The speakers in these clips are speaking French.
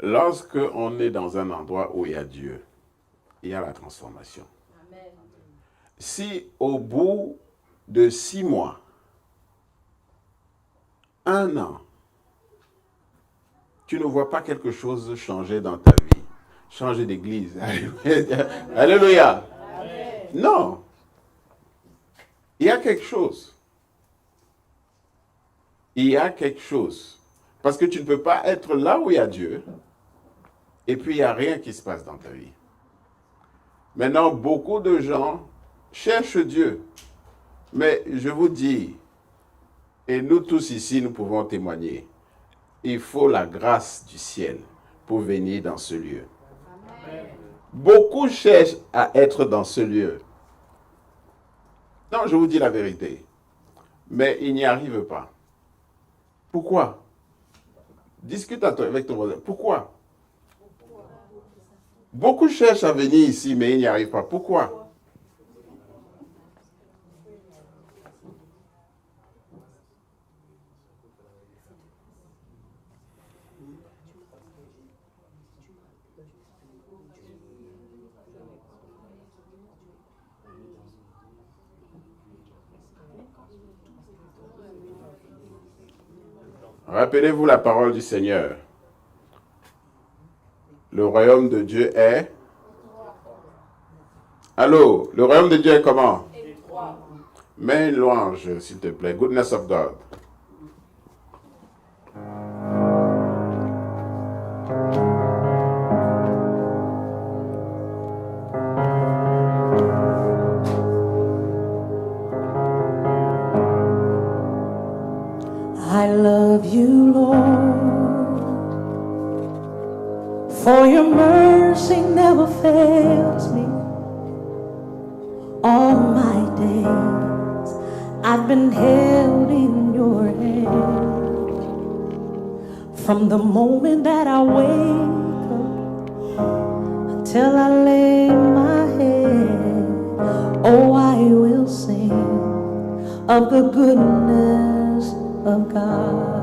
Lorsque on est dans un endroit où il y a Dieu, il y a la transformation. Amen. Si au bout de 6 mois, 1 an, tu ne vois pas quelque chose changer dans ta vie, changer d'église, alléluia, Amen. Non, il y a quelque chose. Il y a quelque chose. Parce que tu ne peux pas être là où il y a Dieu, et puis il n'y a rien qui se passe dans ta vie. Maintenant, beaucoup de gens cherchent Dieu. Mais je vous dis, et nous tous ici, nous pouvons témoigner, il faut la grâce du ciel pour venir dans ce lieu. Amen. Beaucoup cherchent à être dans ce lieu. Non, je vous dis la vérité. Mais ils n'y arrivent pas. Pourquoi? Discute avec ton voisin. Pourquoi? Beaucoup cherchent à venir ici, mais ils n'y arrivent pas. Pourquoi? Rappelez-vous la parole du Seigneur. Le royaume de Dieu est... Allô, le royaume de Dieu est comment? Mets une louange, s'il te plaît. Goodness of God. I love you, Lord, for your mercy never fails me. All my days I've been held in your hand. From the moment that I wake up until I lay my head, oh, I will sing of the goodness of God.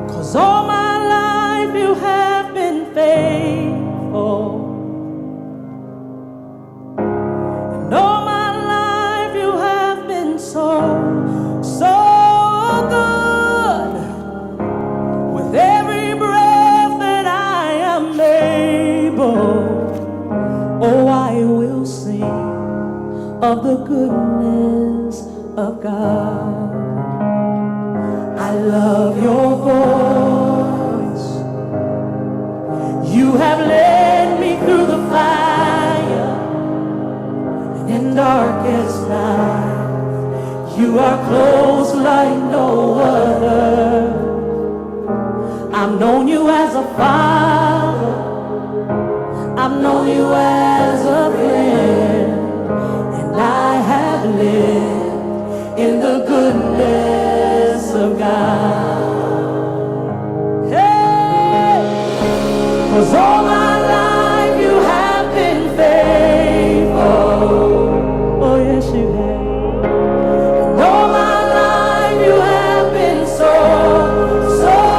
'Cause all my life you have been faithful, and all my life you have been so good. With every breath that I am able, oh, I will sing of the goodness of God. I love your voice. You have led me through the fire and darkest night. You are close like no other. I've known you as a father. I've known you as a friend. I have lived in the goodness of God. Hey! 'Cause all my life you have been faithful. Oh yes you have. And all my life you have been so good.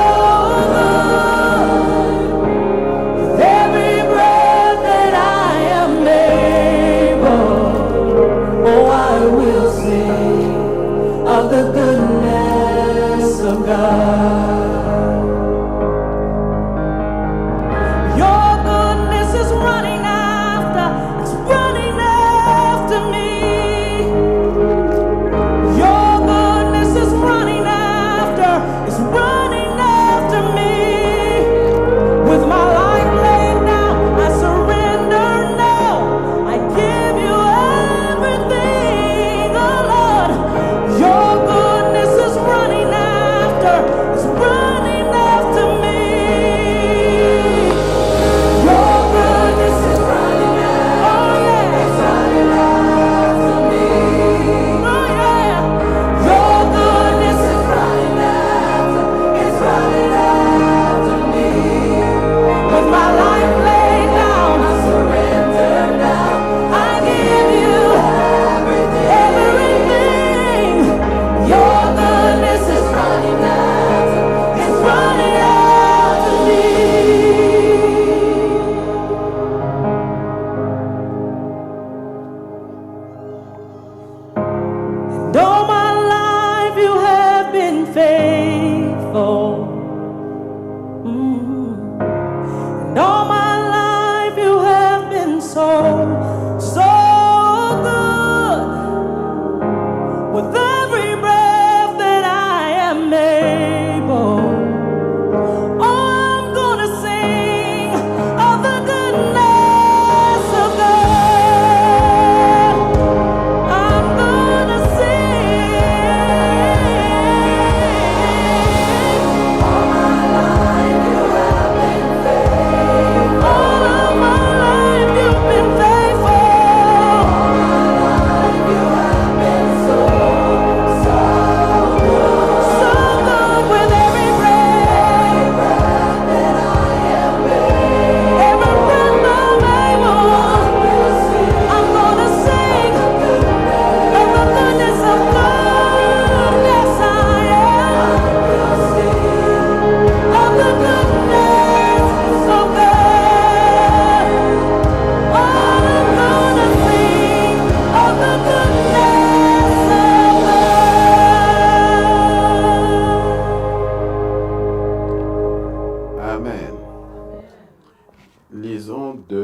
With every breath that I am able, oh, I will sing of the goodness of God. Your goodness is running after me. Your goodness is running after me. With my life laid down, I surrender now. I give you everything. Your goodness is running after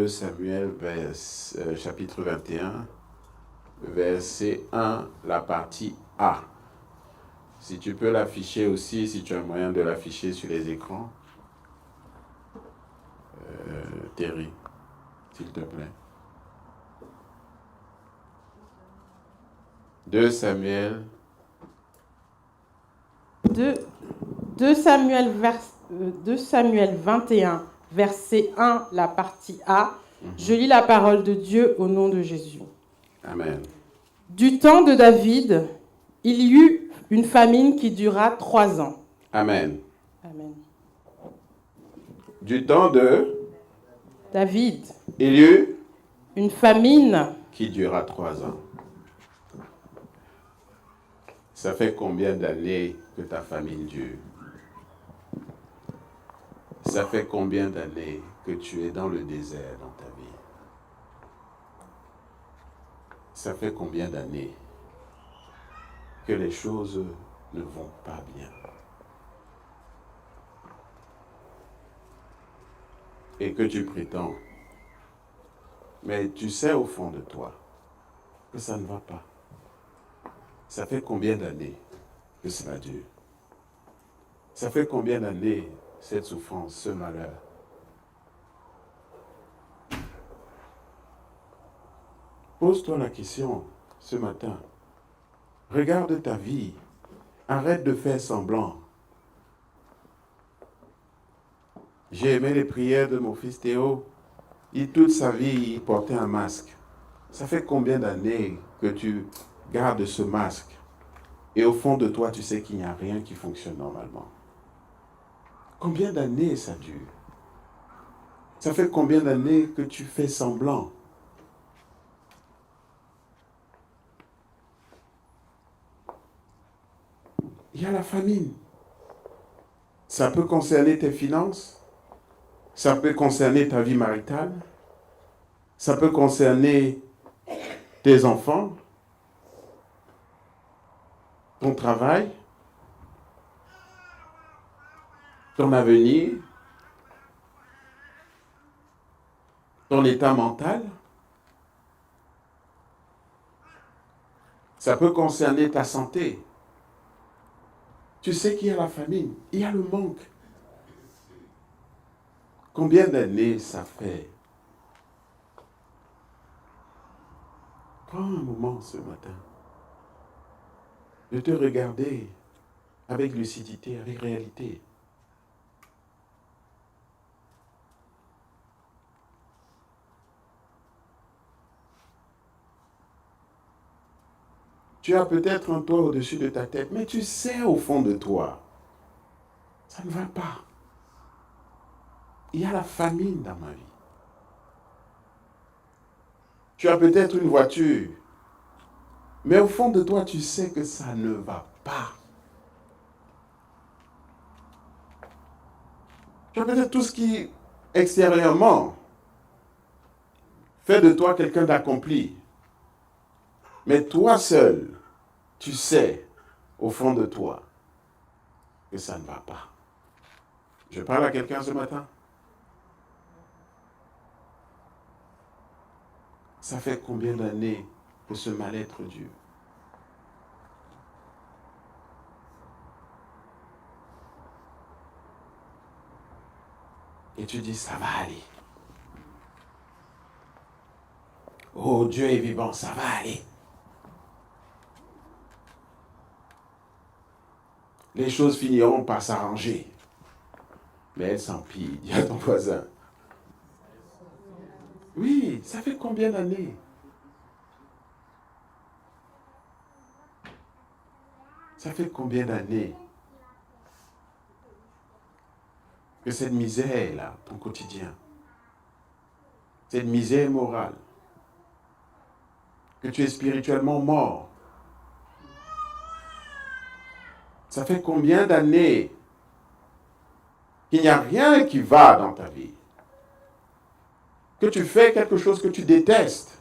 2 Samuel, chapitre 21, verset 1, la partie A. Si tu peux l'afficher aussi, si tu as moyen de l'afficher sur les écrans. Terry, s'il te plaît. 2 Samuel. 2 Samuel 21, verset 1, la partie A. Je lis la parole de Dieu au nom de Jésus. Amen. Du temps de David, il y eut une famine qui dura 3 ans. Amen. Amen. Du temps de David, il y eut une famine qui dura 3 ans. Ça fait combien d'années que ta famine dure? Ça fait combien d'années que tu es dans le désert dans ta vie? Ça fait combien d'années que les choses ne vont pas bien? Et que tu prétends, mais tu sais au fond de toi que ça ne va pas. Ça fait combien d'années que cela dure? Ça fait combien d'années cette souffrance, ce malheur? Pose-toi la question ce matin. Regarde ta vie. Arrête de faire semblant. J'ai aimé les prières de mon fils Théo. Toute sa vie, il portait un masque. Ça fait combien d'années que tu gardes ce masque? Et au fond de toi, tu sais qu'il n'y a rien qui fonctionne normalement. Combien d'années ça dure? Ça fait combien d'années que tu fais semblant? Il y a la famine. Ça peut concerner tes finances. Ça peut concerner ta vie maritale. Ça peut concerner tes enfants, ton travail, ton avenir, ton état mental. Ça peut concerner ta santé. Tu sais qu'il y a la famine, il y a le manque. Combien d'années ça fait? Prends un moment ce matin de te regarder avec lucidité, avec réalité. Tu as peut-être un toit au-dessus de ta tête, mais tu sais au fond de toi, ça ne va pas. Il y a la famine dans ma vie. Tu as peut-être une voiture, mais au fond de toi, tu sais que ça ne va pas. Tu as peut-être tout ce qui, extérieurement, fait de toi quelqu'un d'accompli. Mais toi seul, tu sais, au fond de toi, que ça ne va pas. Je parle à quelqu'un ce matin. Ça fait combien d'années que ce mal-être dure? Et tu dis, ça va aller. Oh, Dieu est vivant, ça va aller. Les choses finiront par s'arranger. Mais elles s'empilent, dis à ton voisin. Oui, ça fait combien d'années? Ça fait combien d'années que cette misère est là, ton quotidien? Cette misère morale, que tu es spirituellement mort. Ça fait combien d'années qu'il n'y a rien qui va dans ta vie? Que tu fais quelque chose que tu détestes?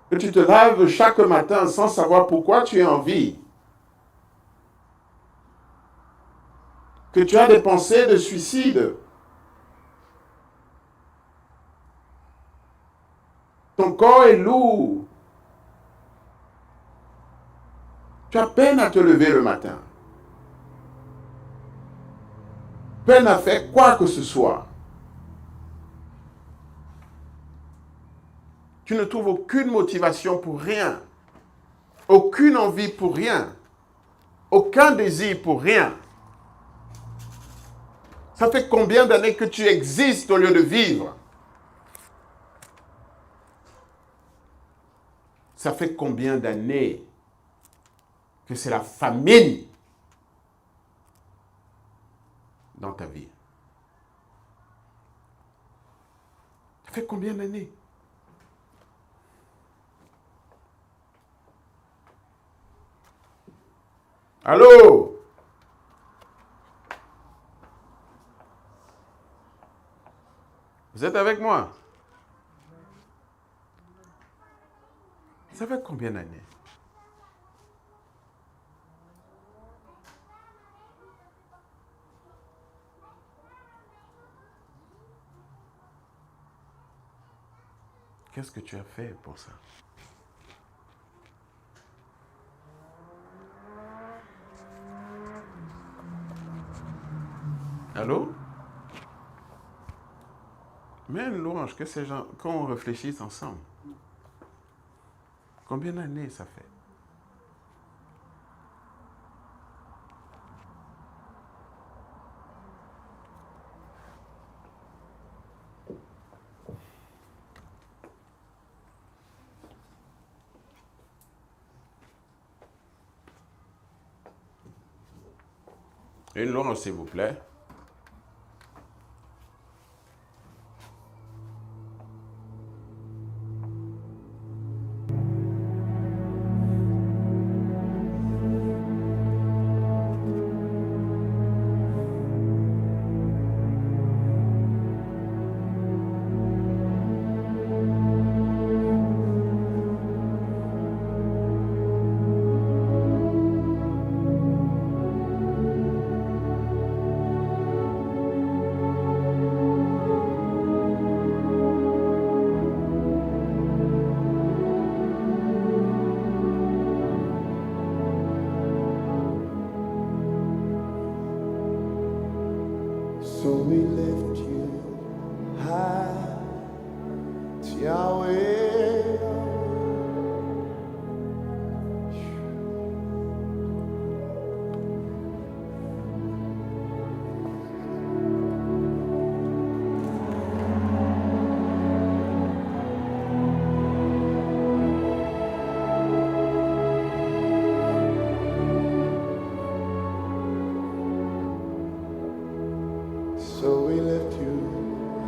Que tu te laves chaque matin sans savoir pourquoi tu es en vie? Que tu as des pensées de suicide? corps est lourd. Tu as peine à te lever le matin. Peine à faire quoi que ce soit. Tu ne trouves aucune motivation pour rien. Aucune envie pour rien. Aucun désir pour rien. Ça fait combien d'années que tu existes au lieu de vivre? Ça fait combien d'années que c'est la famine dans ta vie? Ça fait combien d'années? Allô? Vous êtes avec moi? Ça fait combien d'années? Qu'est-ce que tu as fait pour ça? Allô? Mais une louange, que ces gens, qu'on réfléchisse ensemble. Combien d'années ça fait? Une louange, s'il vous plaît. So we lift you high, Yahweh. So we lift you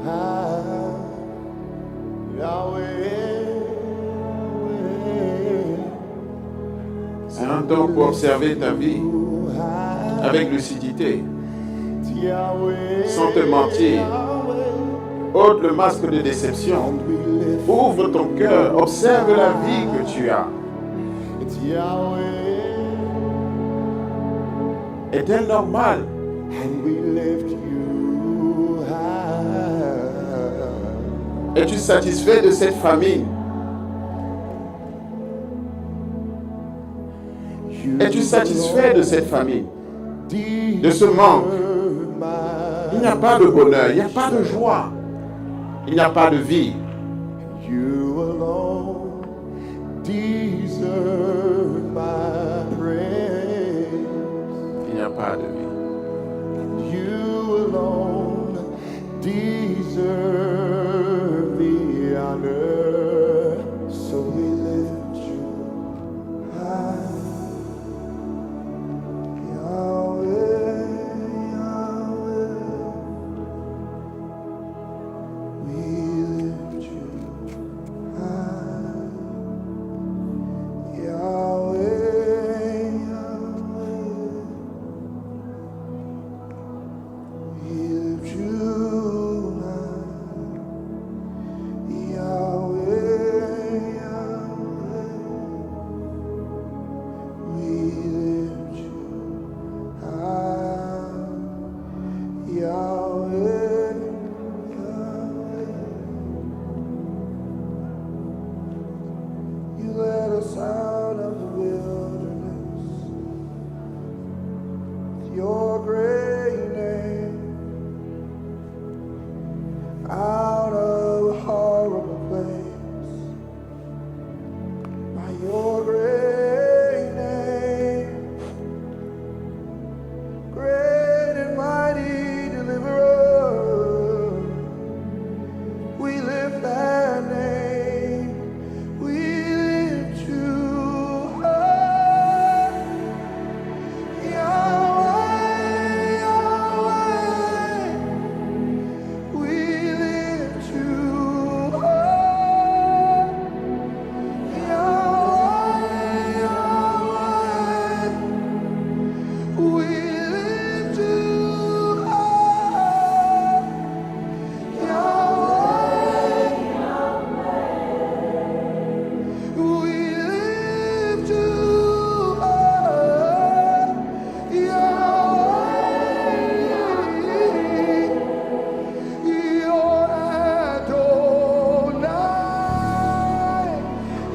high, Yahweh. C'est un temps pour observer ta vie avec lucidité, Yahweh. sans te mentir. Ôte le masque de déception. Ouvre ton cœur. Observe la vie que tu as. Yahweh. Est-elle normale? And we lift you high. Es-tu satisfait de cette famine? Es-tu satisfait de cette famine? De ce manque? Il n'y a pas de bonheur, il n'y a pas de joie, il n'y a pas de vie. You alone deserve my praise. Il n'y a pas de vie. You alone deserve the honor. So we lift you high, Yahweh, Yahweh. We lift you high, Yahweh, Yahweh. We lift you high. your great name out of a horrible place. By your great name, great and mighty deliverer, we lift that name. We lift you high. Yahweh, Yahweh, we lift you high. Yahweh, Yahweh, we lift you high. Yahweh, we lift you high. Yahweh, you're Adonai.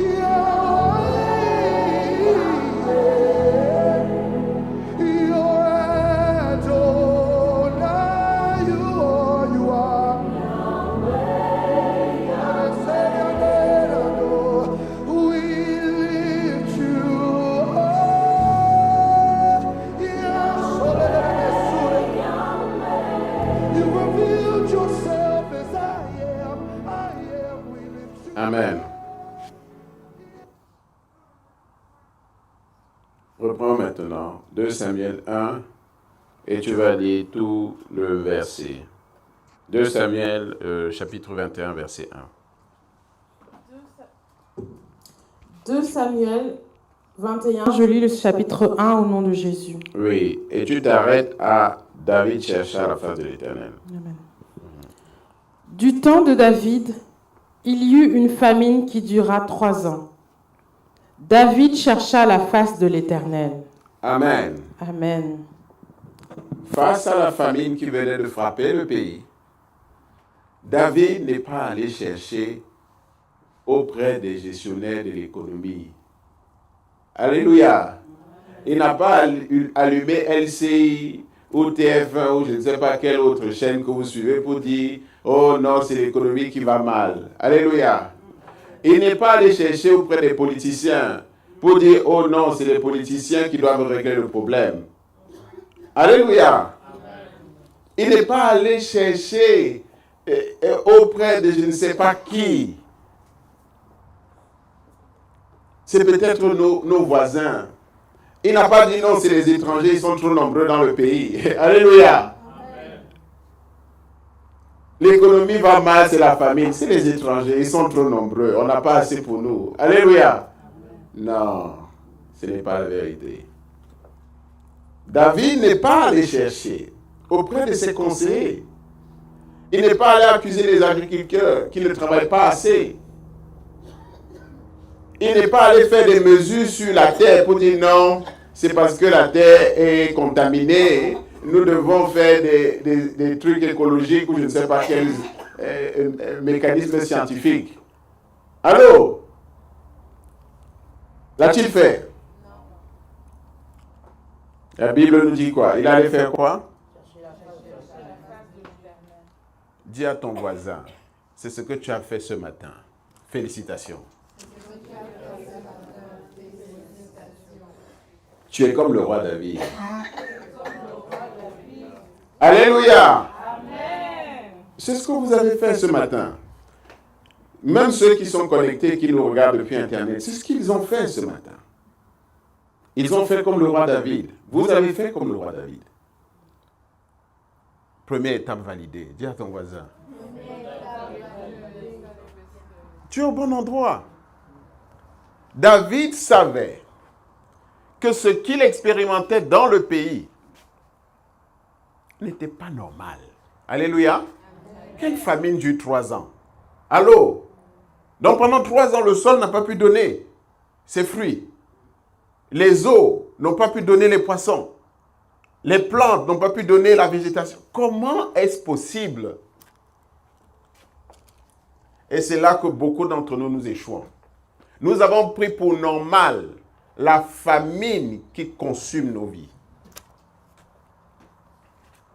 Yahweh, you're Adonai. You are. We lift you high. You revealed yourself as I am. We lift you. Amen. Reprends maintenant 2 Samuel 1 et tu vas lire tout le verset. 2 Samuel chapitre 21 verset 1. 2 Samuel 21, je lis le chapitre 1 au nom de Jésus. Oui, et tu t'arrêtes à David chercha la face de l'Éternel. Amen. Du temps de David, il y eut une famine qui dura 3 ans. David chercha la face de l'Éternel. Amen. Amen. Face à la famine qui venait de frapper le pays, David n'est pas allé chercher auprès des gestionnaires de l'économie. Alléluia. Il n'a pas allumé LCI ou TF1 ou je ne sais pas quelle autre chaîne que vous suivez pour dire « Oh non, c'est l'économie qui va mal. » Alléluia. Il n'est pas allé chercher auprès des politiciens pour dire « Oh non, c'est les politiciens qui doivent régler le problème. » Alléluia. Il n'est pas allé chercher auprès de je ne sais pas qui. C'est peut-être nos voisins. Il n'a pas dit non, c'est les étrangers, ils sont trop nombreux dans le pays. Alléluia. L'économie va mal, c'est la famine. C'est les étrangers, ils sont trop nombreux. On n'a pas assez pour nous. Alléluia. Non, ce n'est pas la vérité. David n'est pas allé chercher auprès de ses conseillers. Il n'est pas allé accuser les agriculteurs qui ne travaillent pas assez. Il n'est pas allé faire des mesures sur la terre pour dire non, c'est parce que la terre est contaminée. Nous devons faire des trucs écologiques ou je ne sais pas quel mécanisme scientifique. Allô? L'a-t-il fait? La Bible nous dit quoi? Il allait faire quoi? Dis à ton voisin, c'est ce que tu as fait ce matin. Félicitations. Tu es comme le roi David. Alléluia. C'est ce que vous avez fait ce matin. Même ceux qui sont connectés, qui nous regardent depuis Internet, c'est ce qu'ils ont fait ce matin. Ils ont fait comme le roi David. Vous avez fait comme le roi David. Première étape validée. Dis à ton voisin. Tu es au bon endroit. David savait que ce qu'il expérimentait dans le pays n'était pas normal. Alléluia. Quelle famine dure 3 ans? Allô? Donc pendant 3 ans, le sol n'a pas pu donner ses fruits. Les eaux n'ont pas pu donner les poissons. Les plantes n'ont pas pu donner la végétation. Comment est-ce possible? Et c'est là que beaucoup d'entre nous échouons. Nous avons pris pour normal la famine qui consume nos vies.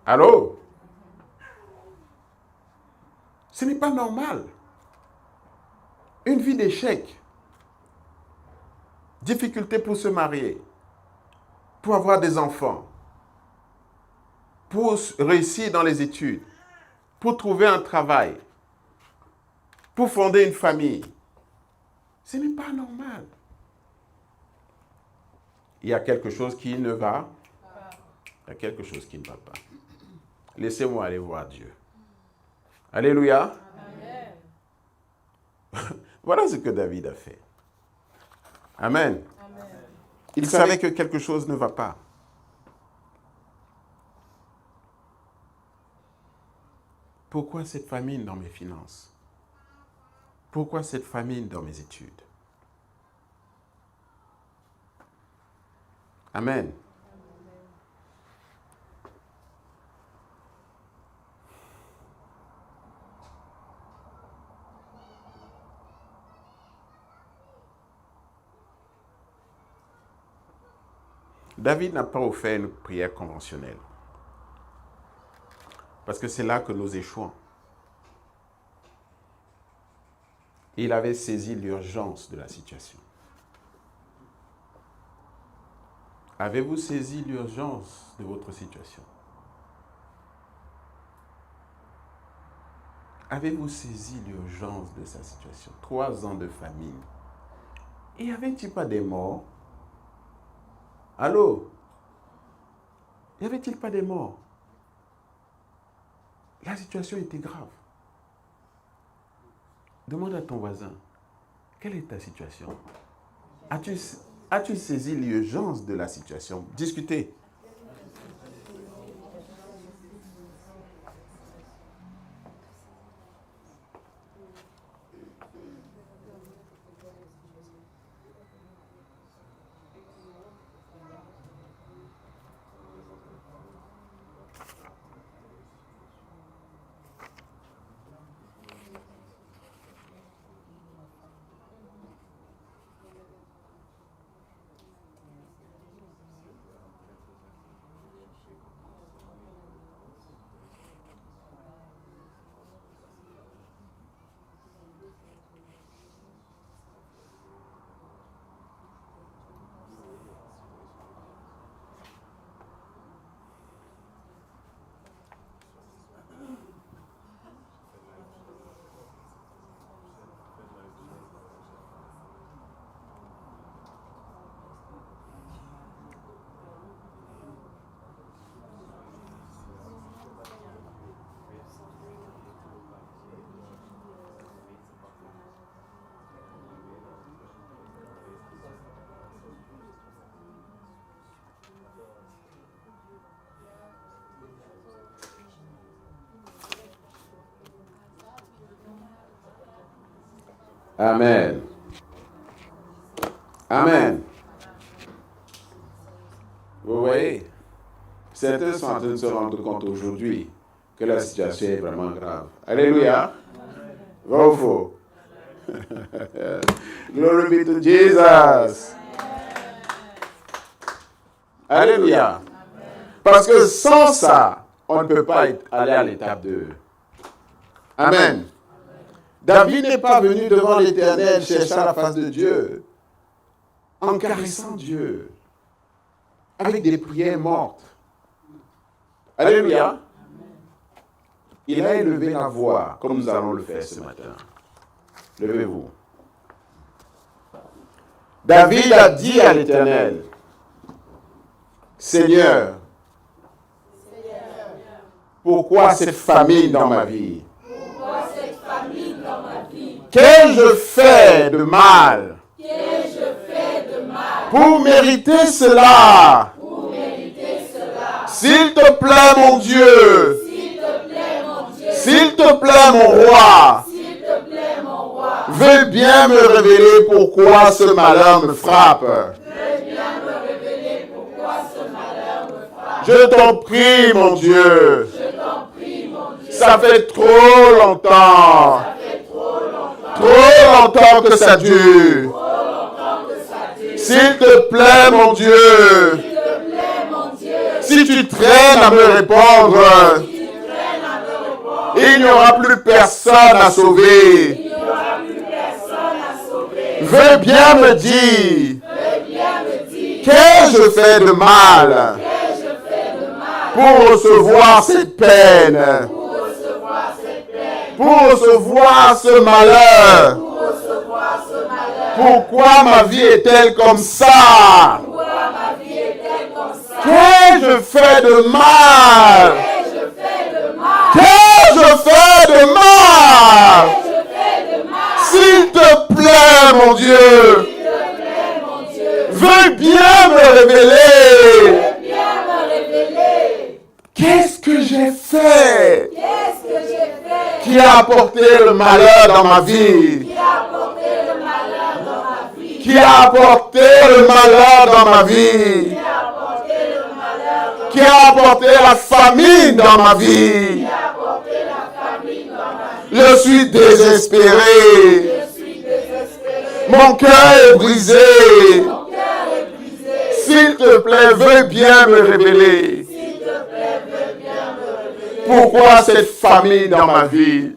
Allô? Ce n'est pas normal. Une vie d'échec. Difficulté pour se marier, pour avoir des enfants, pour réussir dans les études, pour trouver un travail, pour fonder une famille. Ce n'est pas normal. Il y a quelque chose qui ne va. Il y a quelque chose qui ne va pas. Laissez-moi aller voir Dieu. Alléluia. Amen. Voilà ce que David a fait. Amen. Amen. Il savait que quelque chose ne va pas. Pourquoi cette famine dans mes finances? Pourquoi cette famine dans mes études? Amen. David n'a pas offert une prière conventionnelle. Parce que c'est là que nous échouons. Il avait saisi l'urgence de la situation. Avez-vous saisi l'urgence de votre situation? Avez-vous saisi l'urgence de sa situation? 3 ans de famine. Et y avait-il pas des morts? Allô? Y avait-il pas des morts? La situation était grave. Demande à ton voisin, quelle est ta situation? As-tu saisi l'urgence de la situation? Discutez. Amen. Amen. Vous voyez, certains sont en train de se rendre compte aujourd'hui que la situation est vraiment grave. Alléluia. Vrai ou faux? Glory be to Jesus. Alléluia. Parce que sans ça, on ne peut pas aller à l'étape 2. Amen. David n'est pas venu devant l'Éternel cherchant la face de Dieu, en caressant Dieu, avec des prières mortes. Alléluia. Il a élevé la voix, comme nous allons le faire ce matin. Levez-vous. David a dit à l'Éternel, Seigneur, pourquoi cette famine dans ma vie? Qu'ai-je fait de mal? Pour mériter cela? S'il te plaît, mon Dieu. S'il te plaît, mon roi. Veuille bien me révéler pourquoi ce malheur me frappe. Je t'en prie, mon Dieu. Ça fait trop longtemps. Trop longtemps que ça dure. S'il te plaît, mon Dieu. si tu traînes à me répondre, il n'y aura plus personne à sauver. Veux bien me dire, qu'ai-je fait de mal pour recevoir cette peine, pour recevoir ce malheur? Pourquoi ma vie est-elle comme ça? Qu'ai-je fait de mal? Qu'ai-je fait de mal? S'il te plaît, mon Dieu, veux bien me révéler. Qu'est-ce que j'ai fait qui a apporté le malheur dans ma vie? Qui a apporté le malheur dans ma vie? Qui a apporté la famine dans ma vie? Je suis désespéré. Mon cœur est brisé. S'il te plaît, veux bien me révéler. Pourquoi cette famine dans ma vie?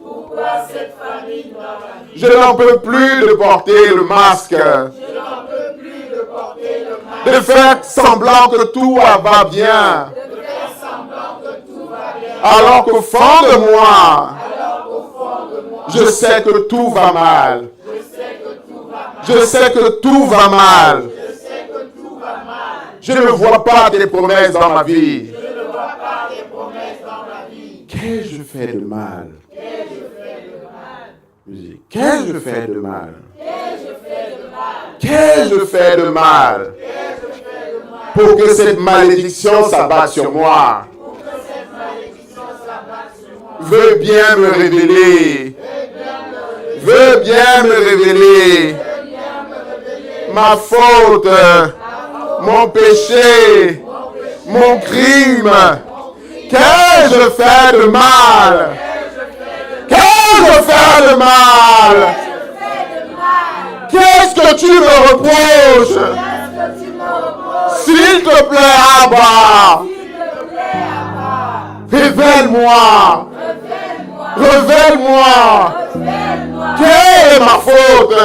Je n'en peux plus de porter le masque. De faire semblant que tout va bien. Alors qu'au fond de moi, je sais que tout va mal. Je sais que tout va mal. Je ne vois pas tes promesses dans ma vie. Qu'ai-je fait de mal? Qu'ai-je fait de mal? Qu'ai-je fait de mal? Pour que cette malédiction s'abatte sur moi. Veux bien me révéler. Veux bien me révéler ma faute, mon péché, mon crime. Qu'ai-je fait de mal? Qu'ai-je fait de mal? Qu'est-ce que tu me reproches? S'il te plaît, Abba, révèle-moi. Révèle-moi. Quelle est ma faute?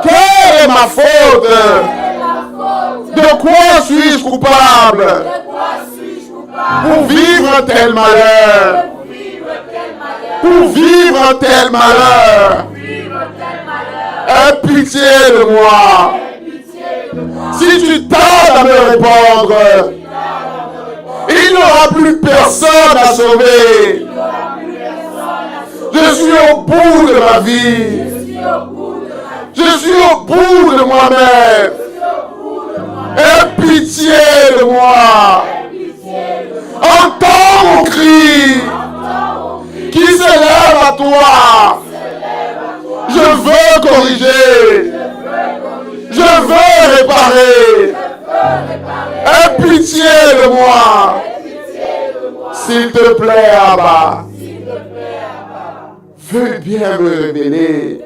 Quelle est ma faute? De quoi suis-je coupable? Pour vivre un tel malheur. Pour vivre un tel malheur. Aie pitié de moi. Si tu tardes à me répondre, il n'y aura plus personne à sauver. Je suis au bout de ma vie. Je suis au bout de moi-même. Aie pitié de moi. Entends mon cri qui s'élève à toi. Je veux corriger. Je veux réparer. Aie pitié de moi. S'il te plaît, Abba. Veux bien me révéler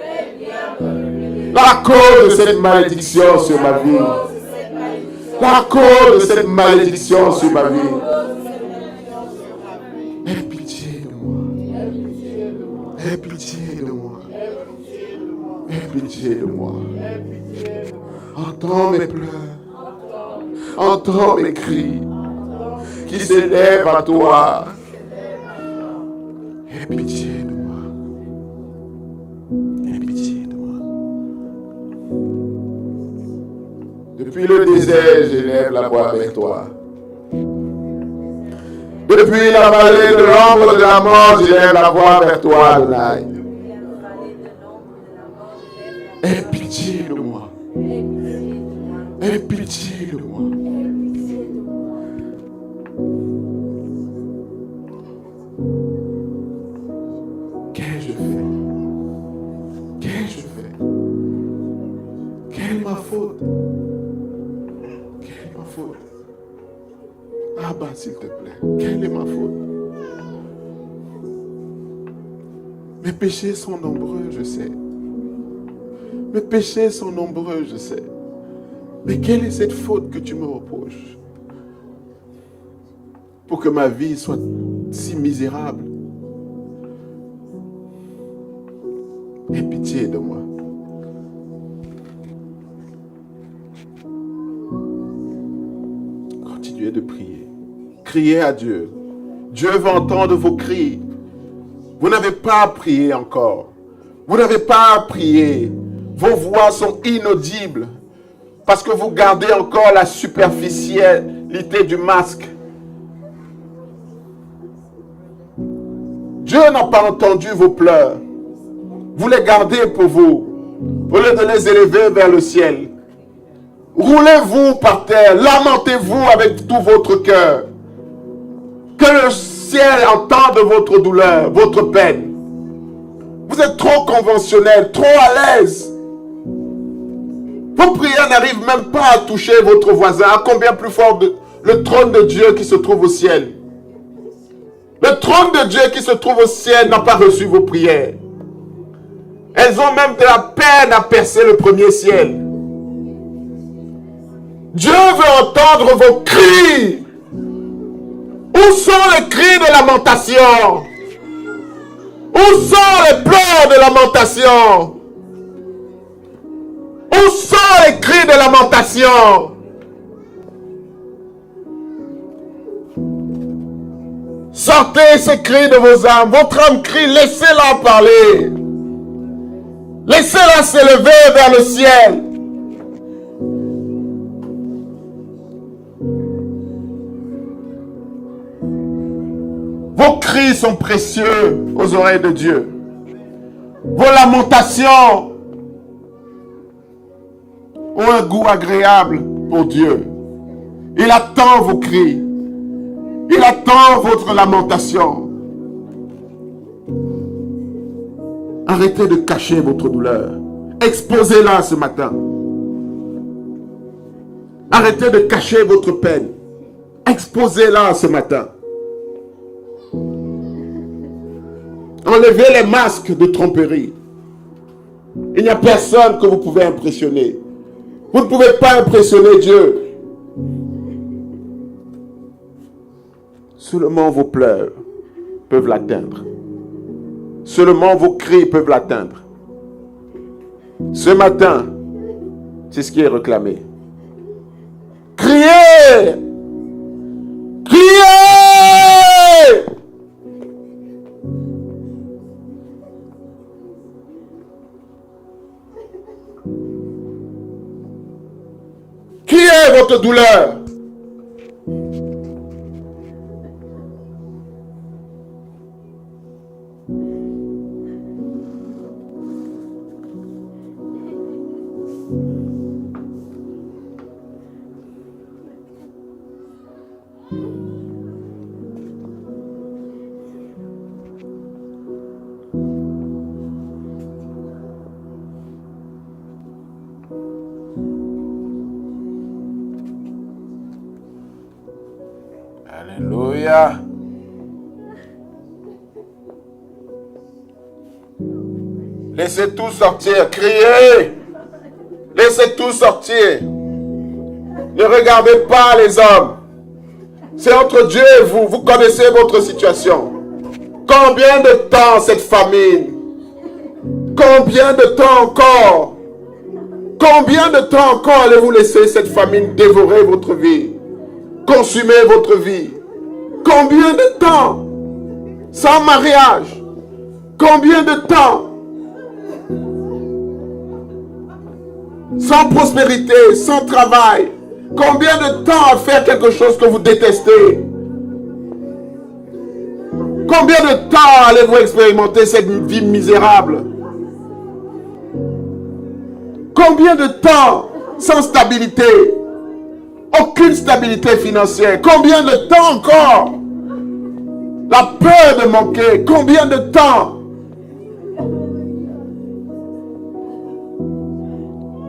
la cause de cette malédiction sur ma vie. La cause de cette malédiction sur ma vie. Aie pitié de moi. Aie pitié de moi. Aie pitié de moi. Entends mes pleurs. Entends mes cris qui s'élèvent à toi. Aie pitié de moi. Aie pitié de moi. Depuis le désert, j'élève la voix vers toi. Depuis la vallée de l'ombre de la mort, j'élève la voix vers toi, Adonai. Aie pitié de moi. Aie pitié de moi. Qu'ai-je fait? Qu'ai-je fait? Quelle est ma faute? Quelle est ma faute? Abba, s'il te plaît, quelle est ma faute? Mes péchés sont nombreux, je sais. Mes péchés sont nombreux, je sais. Mais quelle est cette faute que tu me reproches? pour que ma vie soit si misérable? Aie pitié de moi. Continuez de prier. Criez à Dieu. Dieu va entendre vos cris. Vous n'avez pas prié encore. Vous n'avez pas prié. Vos voix sont inaudibles parce que vous gardez encore la superficialité du masque. Dieu n'a pas entendu vos pleurs. Vous les gardez pour vous, au lieu de les élever vers le ciel. Roulez-vous par terre, lamentez-vous avec tout votre cœur. Que le ciel entende votre douleur, votre peine. Vous êtes trop conventionnel, trop à l'aise. Vos prières n'arrivent même pas à toucher votre voisin. À combien plus fort le trône de Dieu qui se trouve au ciel. Le trône de Dieu qui se trouve au ciel n'a pas reçu vos prières. Elles ont même de la peine à percer le premier ciel. Dieu veut entendre vos cris. Où sont les cris de lamentation? Où sont les pleurs de lamentation? Où sont les cris de lamentation? Sortez ces cris de vos âmes. Votre âme crie, laissez-la parler. Laissez-la s'élever vers le ciel. Vos cris sont précieux aux oreilles de Dieu. Vos lamentations ont un goût agréable pour Dieu. Il attend vos cris. Il attend votre lamentation. Arrêtez de cacher votre douleur. Exposez-la ce matin. Arrêtez de cacher votre peine. Exposez-la ce matin. Enlevez les masques de tromperie. Il n'y a personne que vous pouvez impressionner. Vous ne pouvez pas impressionner Dieu. Seulement vos pleurs peuvent l'atteindre. Seulement vos cris peuvent l'atteindre. Ce matin, c'est ce qui est réclamé. Criez! Criez! Qui est votre douleur? Alléluia. Laissez tout sortir. Criez. Laissez tout sortir. Ne regardez pas les hommes. C'est entre Dieu et vous. Vous connaissez votre situation. Combien de temps cette famine? Combien de temps encore? Combien de temps encore allez-vous laisser cette famine dévorer votre vie? Consumer votre vie? Combien de temps? Sans mariage? Combien de temps? Sans prospérité, sans travail? Combien de temps à faire quelque chose que vous détestez? Combien de temps allez-vous expérimenter cette vie misérable? Combien de temps sans stabilité? Aucune stabilité financière. Combien de temps encore? La peur de manquer. Combien de temps?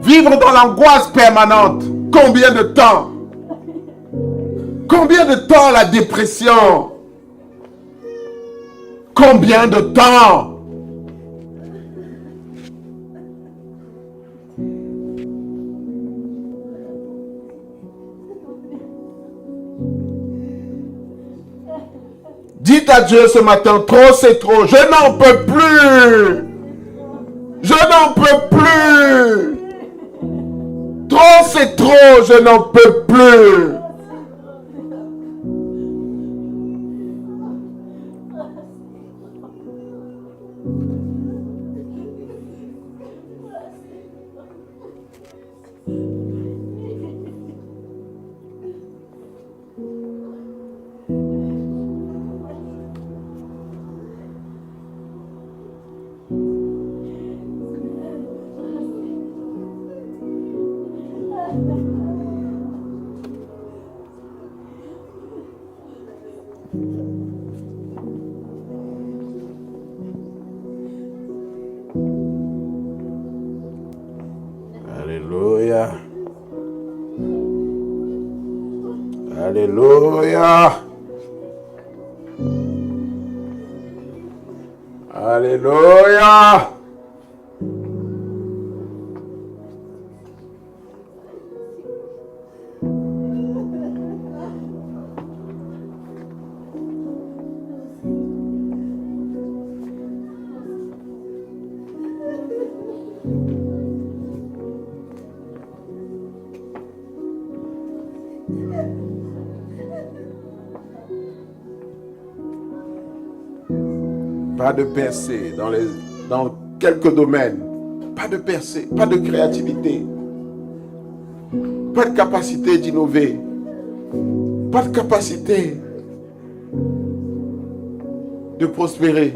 Vivre dans l'angoisse permanente. Combien de temps? Combien de temps la dépression? Combien de temps? Dites à Dieu ce matin, trop c'est trop, je n'en peux plus. Je n'en peux plus. Trop c'est trop, je n'en peux plus. Alléluia. Alléluia. Alléluia. Pas de percée dans quelques domaines. Pas de percée, pas de créativité. Pas de capacité d'innover. Pas de capacité de prospérer.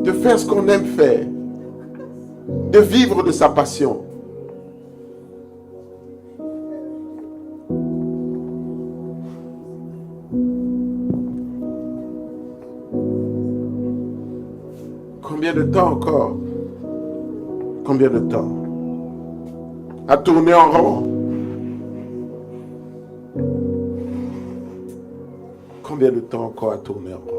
De faire ce qu'on aime faire. De vivre de sa passion. Combien de temps encore? Combien de temps? À tourner en rond? Combien de temps encore à tourner en rond?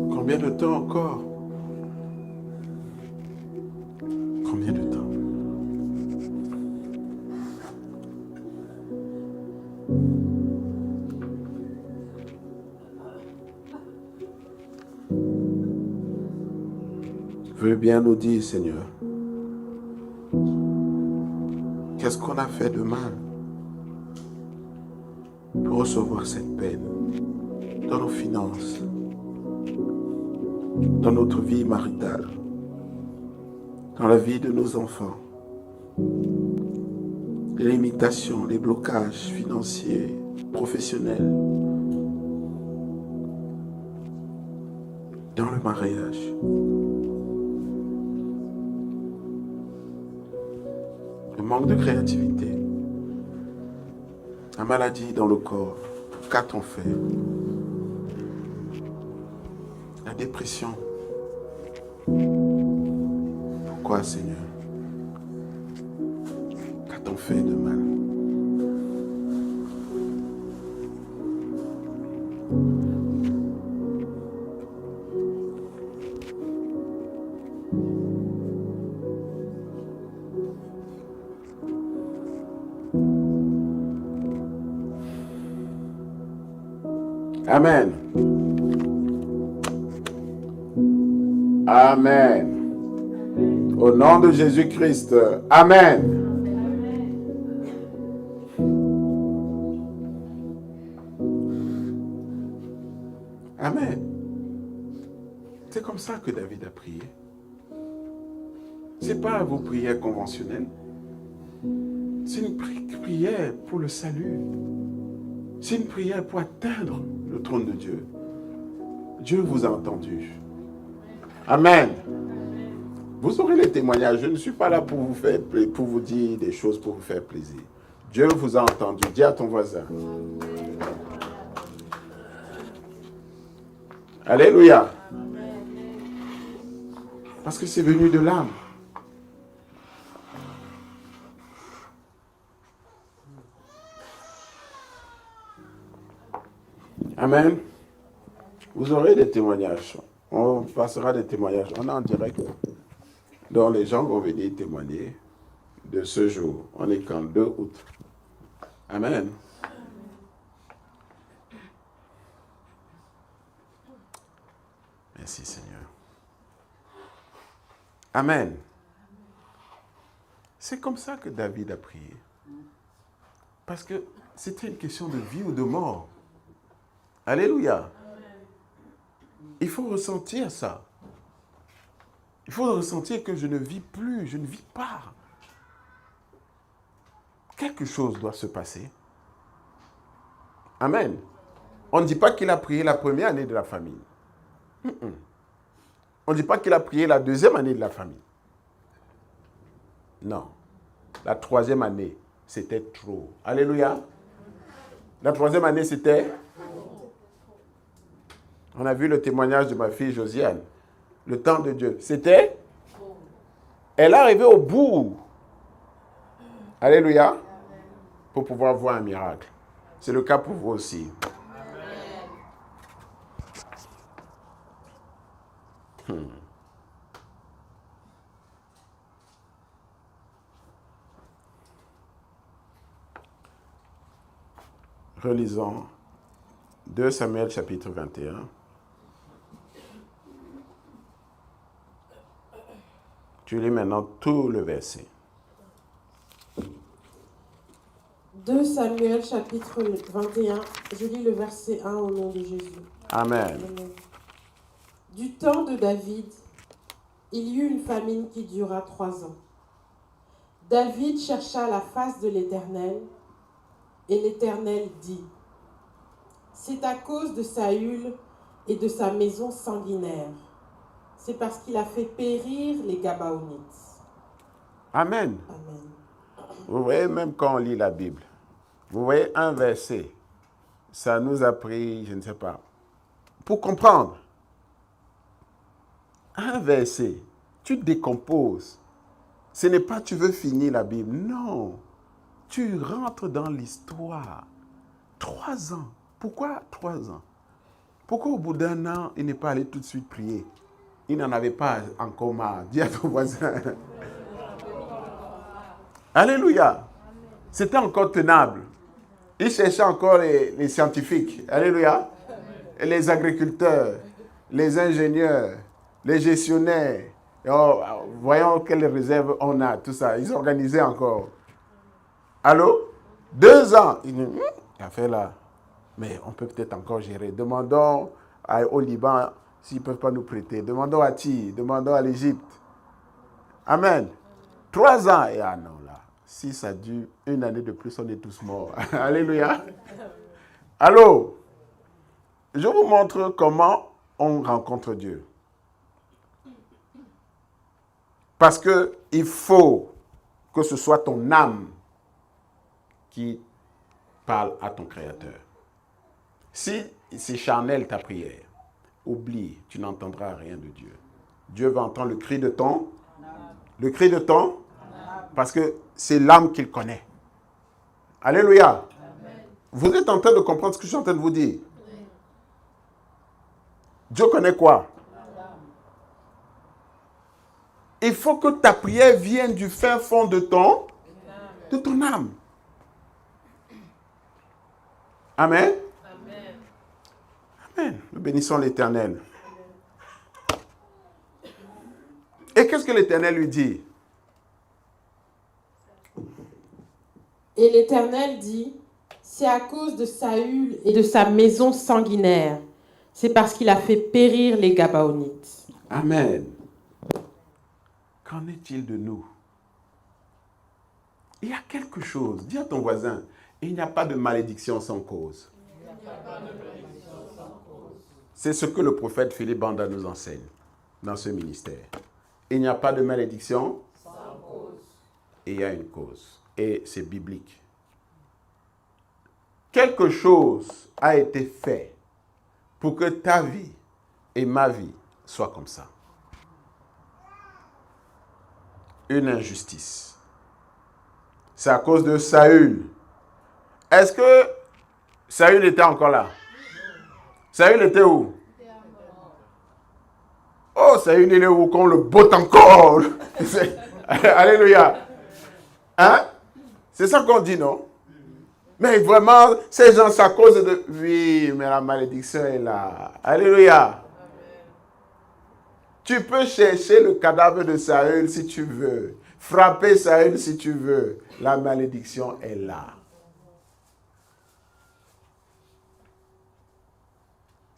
Combien de temps encore? Combien de temps? Veux bien nous dire, Seigneur, qu'est-ce qu'on a fait de mal pour recevoir cette peine dans nos finances, dans notre vie maritale, dans la vie de nos enfants, les limitations, les blocages financiers, professionnels, dans le mariage. Le manque de créativité, la maladie dans le corps, qu'a-t-on fait? La dépression. Pourquoi, Seigneur? Qu'a-t-on fait de mal? Amen. Amen. Au nom de Jésus-Christ. Amen. Amen. C'est comme ça que David a prié. Ce n'est pas vos prières conventionnelles. C'est une prière pour le salut. C'est une prière pour atteindre le trône de Dieu. Dieu vous a entendu. Amen. Vous aurez les témoignages. Je ne suis pas là pour vous dire des choses pour vous faire plaisir. Dieu vous a entendu. Dis à ton voisin. Alléluia. Parce que c'est venu de l'âme. Amen. Vous aurez des témoignages. On passera des témoignages. On est en direct. Donc les gens vont venir témoigner de ce jour. On est quand 2 août. Amen. Merci Seigneur. Amen. C'est comme ça que David a prié. Parce que c'était une question de vie ou de mort. Alléluia. Il faut ressentir ça. Il faut ressentir que je ne vis plus, je ne vis pas. Quelque chose doit se passer. Amen. On ne dit pas qu'il a prié la première année de la famille. On ne dit pas qu'il a prié la deuxième année de la famille. Non. La troisième année, c'était trop. Alléluia. La troisième année, c'était... On a vu le témoignage de ma fille Josiane. Le temps de Dieu. C'était... Elle est arrivée au bout. Alléluia. Pour pouvoir voir un miracle. C'est le cas pour vous aussi. Relisons 2 Samuel chapitre 21. Tu lis maintenant tout le verset. 2 Samuel chapitre 21, je lis le verset 1 au nom de Jésus. Amen. Amen. Du temps de David, il y eut une famine qui dura 3 ans. David chercha la face de l'Éternel, et l'Éternel dit, « C'est à cause de Saül et de sa maison sanguinaire. C'est parce qu'il a fait périr les Gabaonites. » Amen. Amen. Vous voyez, même quand on lit la Bible, vous voyez un verset, ça nous a pris, je ne sais pas, pour comprendre. Un verset, tu décomposes. Ce n'est pas tu veux finir la Bible, non. Tu rentres dans l'histoire. 3 ans. Pourquoi 3 ans? Pourquoi au bout d'1 an, il n'est pas allé tout de suite prier? Il n'en avait pas encore marre. Dis à ton voisin. Alléluia. C'était encore tenable. Il cherchait encore les scientifiques. Alléluia. Et les agriculteurs, les ingénieurs, les gestionnaires. Oh, voyons quelles réserves on a, tout ça. Ils organisaient encore. Allô? 2 ans. Il a fait là. Mais on peut peut-être encore gérer. Demandons au Liban s'ils ne peuvent pas nous prêter. Demandons à Tyr. Demandons à l'Égypte. Amen. 3 ans. Et ah non, là. Si ça dure 1 année de plus, on est tous morts. Alléluia. Allô? Je vous montre comment on rencontre Dieu. Parce qu'il faut que ce soit ton âme qui parle à ton Créateur. Si c'est charnel ta prière, oublie, tu n'entendras rien de Dieu. Dieu va entendre le cri de ton parce que c'est l'âme qu'il connaît. Alléluia. Amen. Vous êtes en train de comprendre ce que je suis en train de vous dire. Dieu connaît quoi? Il faut que ta prière vienne du fin fond de ton âme. Amen. Amen. Amen. Nous bénissons l'Éternel. Et qu'est-ce que l'Éternel lui dit? Et l'Éternel dit, « C'est à cause de Saül et de sa maison sanguinaire. C'est parce qu'il a fait périr les Gabaonites. » Amen. Qu'en est-il de nous? Il y a quelque chose. Dis à ton voisin, il n'y a pas de malédiction sans cause. C'est ce que le prophète Philippe Banda nous enseigne dans ce ministère. Il n'y a pas de malédiction sans cause. Et il y a une cause. Et c'est biblique. Quelque chose a été fait pour que ta vie et ma vie soient comme ça. Une injustice. C'est à cause de Saül. Est-ce que Saül était encore là? Saül était où? Oh, Saül, il est où qu'on le botte encore? Alléluia. Hein? C'est ça qu'on dit, non? Mais vraiment, ces gens, c'est à cause de... Oui, mais la malédiction est là. Alléluia. Tu peux chercher le cadavre de Saül si tu veux. Frapper Saül si tu veux. La malédiction est là.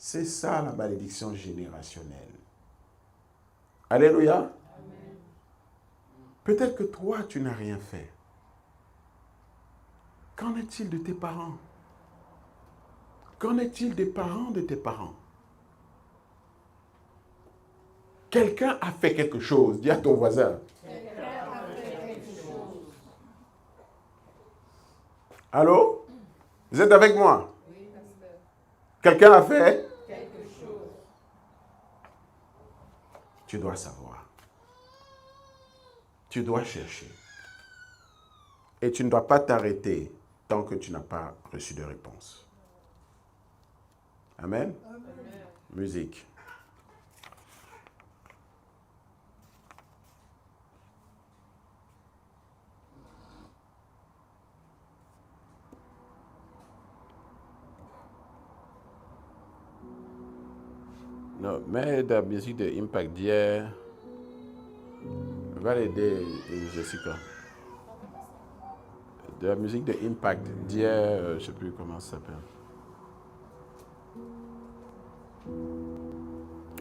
C'est ça la malédiction générationnelle. Alléluia. Amen. Peut-être que toi, tu n'as rien fait. Qu'en est-il de tes parents? Qu'en est-il des parents de tes parents? Quelqu'un a fait quelque chose. Dis à ton voisin. Allô? Vous êtes avec moi? Oui, pasteur. Quelqu'un a fait? Quelque chose. Tu dois savoir. Tu dois chercher. Et tu ne dois pas t'arrêter tant que tu n'as pas reçu de réponse. Amen? Amen. Musique. Non, mais la musique de Impact d'hier va l'aider, Jessica. De la musique de Impact d'hier, je ne sais plus comment ça s'appelle.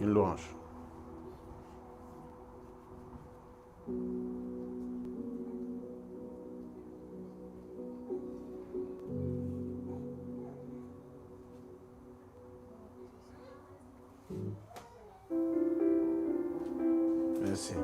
Une louange. Merci.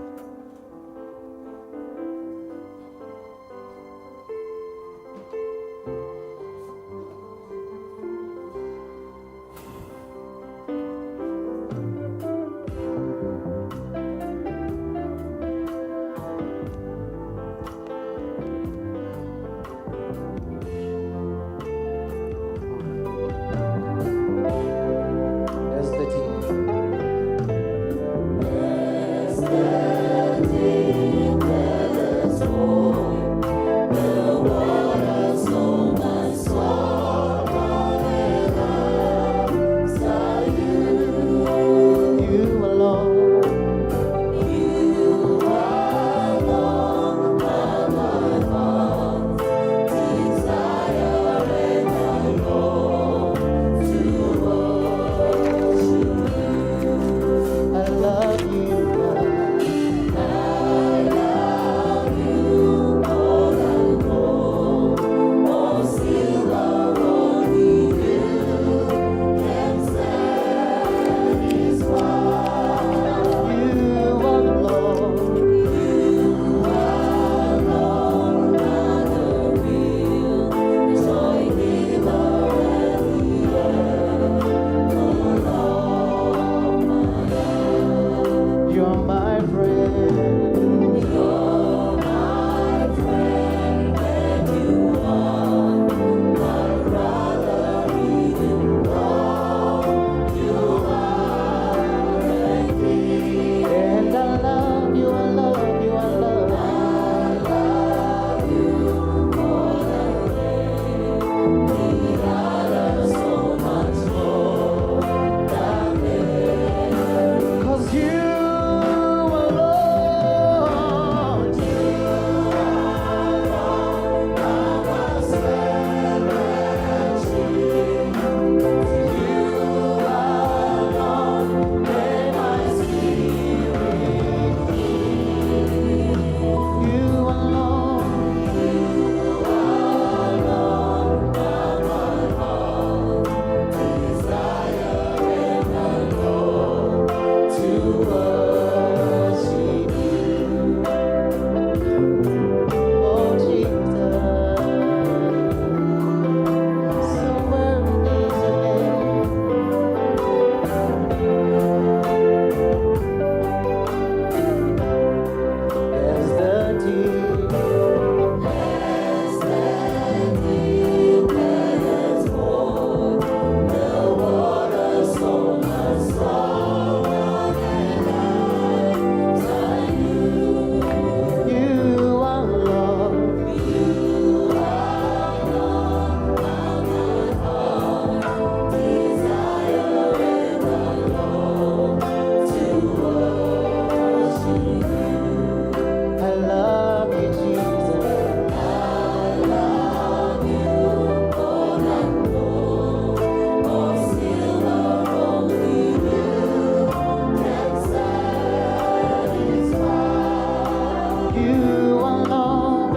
You alone.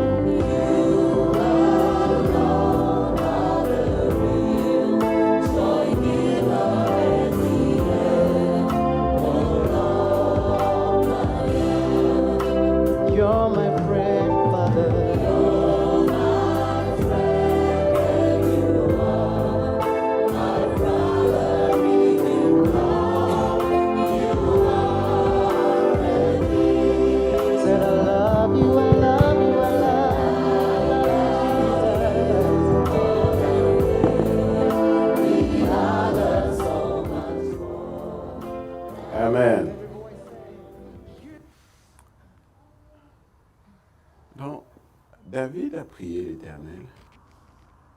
You're my friend, Father. Said I love you, I love you, I love you, Jesus. Amen. Donc, David a prié l'Éternel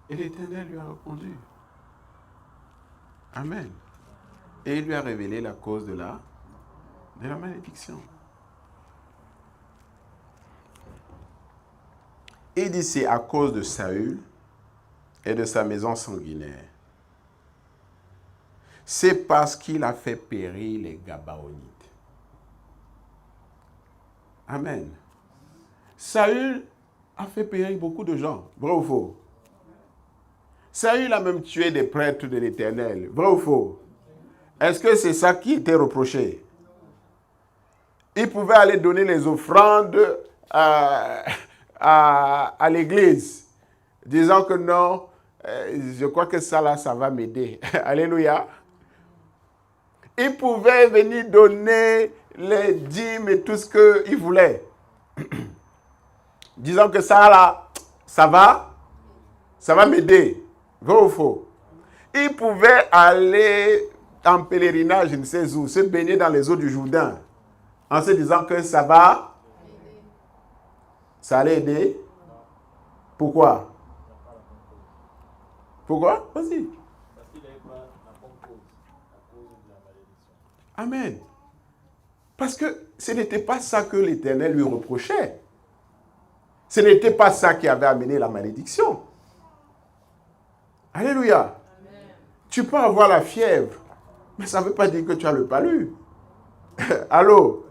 et l'Éternel lui a répondu. Amen. Et il lui a révélé la cause de la malédiction. Il dit c'est à cause de Saül et de sa maison sanguinaire. C'est parce qu'il a fait périr les Gabaonites. Amen. Saül a fait périr beaucoup de gens. Vrai ou faux? Saül a même tué des prêtres de l'Éternel. Vrai ou faux? Est-ce que c'est ça qui était reproché? Il pouvait aller donner les offrandes à l'église, disant que non, je crois que ça là, ça va m'aider. Alléluia. Il pouvait venir donner les dîmes et tout ce qu'il voulait. Disant que ça là, ça va m'aider. Vrai ou faux? Il pouvait aller en pèlerinage, je ne sais où, se baigner dans les eaux du Jourdain, en se disant que ça allait aider. Pourquoi? Pourquoi? Vas-y. Parce qu'il n'avait pas la bonne cause, à cause de la malédiction. Amen. Parce que ce n'était pas ça que l'Éternel lui reprochait. Ce n'était pas ça qui avait amené la malédiction. Alléluia. Amen. Tu peux avoir la fièvre, mais ça ne veut pas dire que tu as le palu. Allô?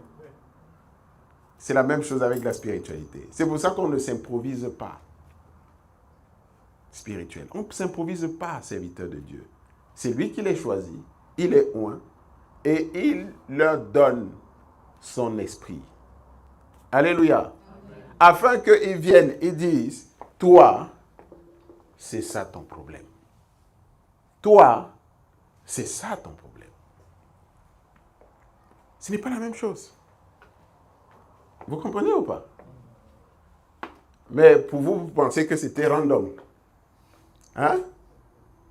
C'est la même chose avec la spiritualité. C'est pour ça qu'on ne s'improvise pas spirituel. On ne s'improvise pas serviteur de Dieu. C'est lui qui les choisit, il les oint et il leur donne son esprit. Alléluia. Amen. Afin qu'ils viennent et disent, toi, c'est ça ton problème. Toi, c'est ça ton problème. Ce n'est pas la même chose. Vous comprenez ou pas? Mais pour vous, vous pensez que c'était random. Hein?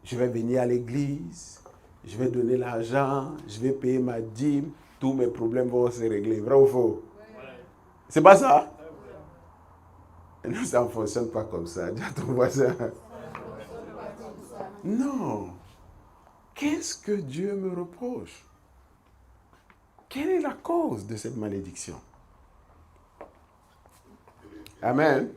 Je vais venir à l'église, je vais donner l'argent, je vais payer ma dîme, tous mes problèmes vont se régler. Vrai ou faux? Ouais. C'est pas ça? Non, ça ne fonctionne pas comme ça. Dis à ton voisin. Non. Qu'est-ce que Dieu me reproche? Quelle est la cause de cette malédiction? Amen.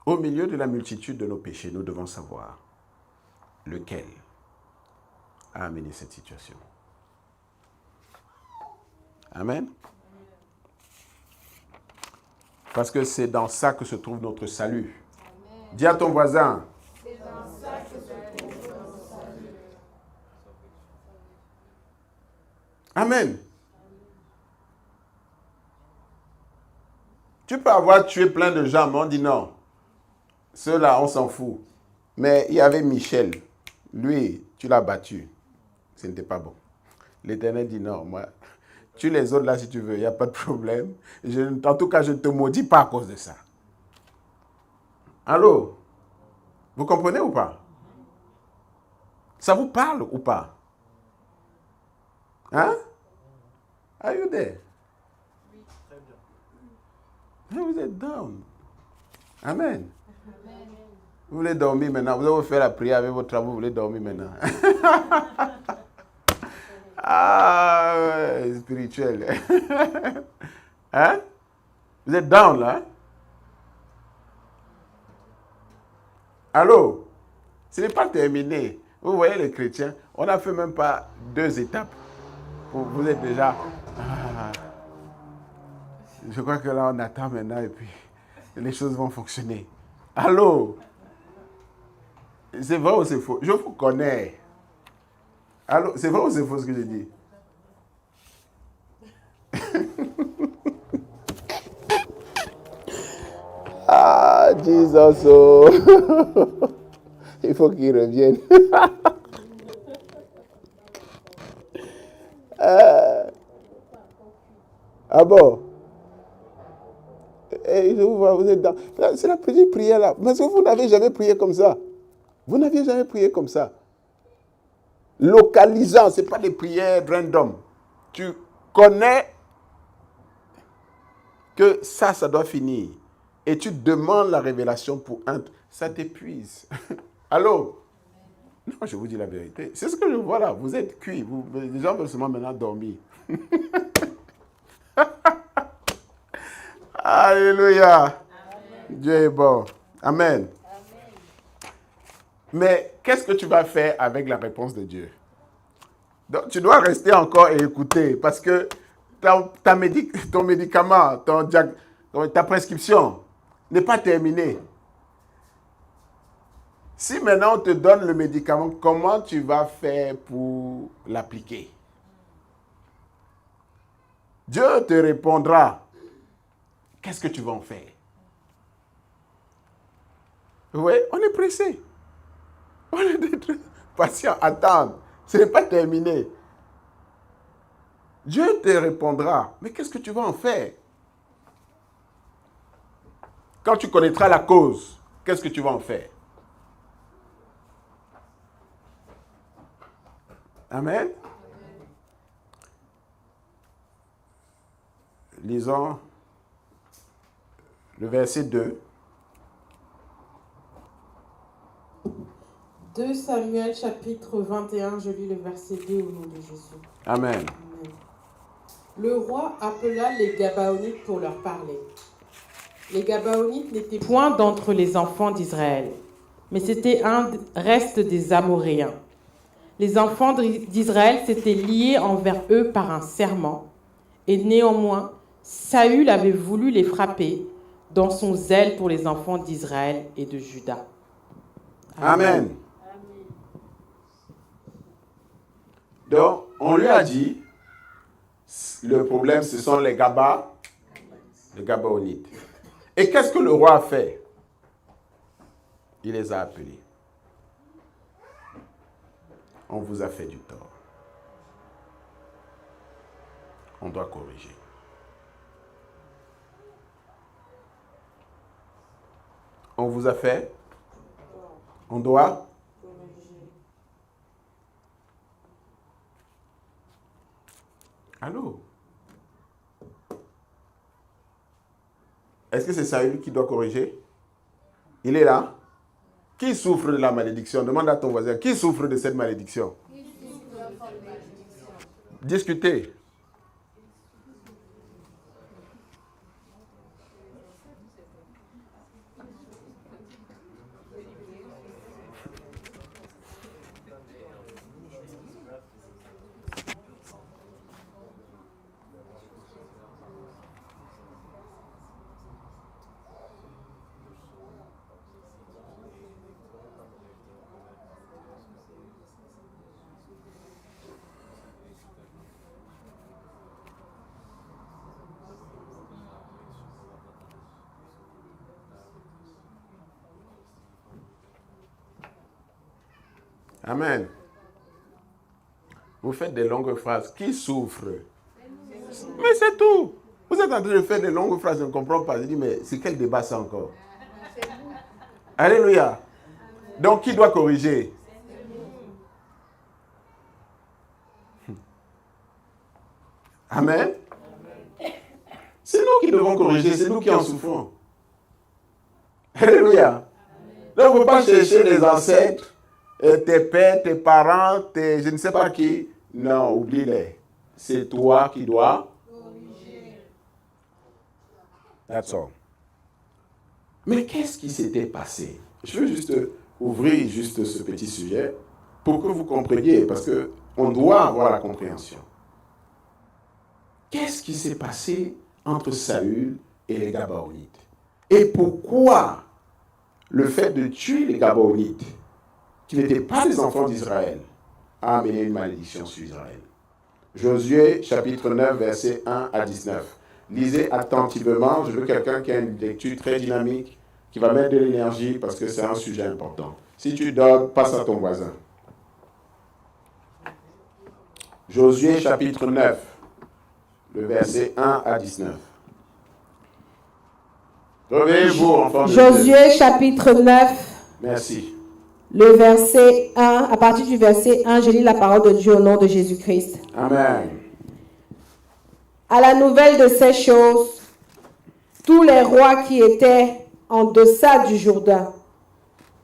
Au milieu de la multitude de nos péchés, nous devons savoir lequel a amené cette situation. Amen. Parce que c'est dans ça que se trouve notre salut. Amen. Dis à ton voisin. C'est dans ça que se trouve notre salut. Amen. Tu peux avoir tué plein de gens, mais on dit non. Ceux-là, on s'en fout. Mais il y avait Michel. Lui, tu l'as battu. Ce n'était pas bon. L'Éternel dit non, moi, tue les autres là si tu veux, il n'y a pas de problème. En tout cas, je ne te maudis pas à cause de ça. Allô? Vous comprenez ou pas? Ça vous parle ou pas? Hein? Are you there? Oui, très bien. Vous êtes down. Amen. Vous voulez dormir maintenant. Vous allez faire la prière avec vos travaux. Vous voulez dormir maintenant. Ah, ouais, spirituel. Hein? Vous êtes down là? Allô? Ce n'est pas terminé. Vous voyez les chrétiens, on n'a fait même pas 2 étapes. Vous êtes déjà... Ah, je crois que là, on attend maintenant et puis les choses vont fonctionner. Allô? C'est vrai ou c'est faux? Je vous connais. Allô? C'est vrai ou c'est faux ce que j'ai dit? Ah, Jesus, oh. Il faut qu'il revienne. Ah bon? Et je vous vois, vous êtes dans... C'est la petite prière là. Parce que vous n'avez jamais prié comme ça. Vous n'aviez jamais prié comme ça. Localisant, ce n'est pas des prières random. Tu connais que ça doit finir. Et tu demandes la révélation pour un... Ça t'épuise. Allô? Non, je vous dis la vérité. C'est ce que je vois là. Vous êtes cuits. Les gens veulent seulement maintenant dormir. Alléluia. Amen. Dieu est bon. Amen. Amen. Mais qu'est-ce que tu vas faire avec la réponse de Dieu? Donc, tu dois rester encore et écouter parce que ton médicament, ta prescription n'est pas terminée. Si maintenant on te donne le médicament, comment tu vas faire pour l'appliquer? Dieu te répondra. Qu'est-ce que tu vas en faire? Oui, on est pressé. On est patient, attendre. Ce n'est pas terminé. Dieu te répondra. Mais qu'est-ce que tu vas en faire? Quand tu connaîtras la cause, qu'est-ce que tu vas en faire? Amen. Lisons le verset 2. 2 Samuel chapitre 21, je lis le verset 2 au nom de Jésus. Amen. Amen. Le roi appela les Gabaonites pour leur parler. Les Gabaonites n'étaient point d'entre les enfants d'Israël, mais c'était un reste des Amoréens. Les enfants d'Israël s'étaient liés envers eux par un serment, et néanmoins, Saül avait voulu les frapper dans son zèle pour les enfants d'Israël et de Juda. Amen. Donc, on lui a dit, le problème, ce sont les Gabaonites. Et qu'est-ce que le roi a fait? Il les a appelés. On vous a fait du tort. On doit corriger. On vous a fait? On doit? Allô? Est-ce que c'est Saül qui doit corriger? Il est là? Qui souffre de la malédiction? Demande à ton voisin. Qui souffre de cette malédiction? Discutez. Amen. Vous faites des longues phrases. Qui souffre? Mais c'est tout. Vous êtes en train de faire des longues phrases, je ne comprends pas. Je dis, mais c'est quel débat ça encore? Alléluia. Donc, qui doit corriger? Amen. C'est nous qui devons corriger, c'est nous qui en souffrons. Alléluia. Donc, il ne faut pas chercher les ancêtres, tes pères, tes parents, je ne sais pas qui. Non, oublie-les. C'est toi qui dois corriger. That's all. Mais qu'est-ce qui s'était passé? Je veux juste ouvrir ce petit sujet. pour que vous compreniez, parce qu'on doit avoir la compréhension. Qu'est-ce qui s'est passé entre Saül et les Gabaonites? Et pourquoi le fait de tuer les Gabaonites, qui n'étaient pas des enfants d'Israël, a amené une malédiction sur Israël? Josué, chapitre 9, versets 1 à 19. Lisez attentivement. Je veux quelqu'un qui a une lecture très dynamique, qui va mettre de l'énergie, parce que c'est un sujet important. Si tu dors, passe à ton voisin. Josué, chapitre 9, le verset 1 à 19. Réveillez-vous, enfants de Dieu. Josué chapitre 9, Merci. le verset 1, à partir du verset 1, je lis la parole de Dieu au nom de Jésus-Christ. Amen. À la nouvelle de ces choses, tous les rois qui étaient en deçà du Jourdain,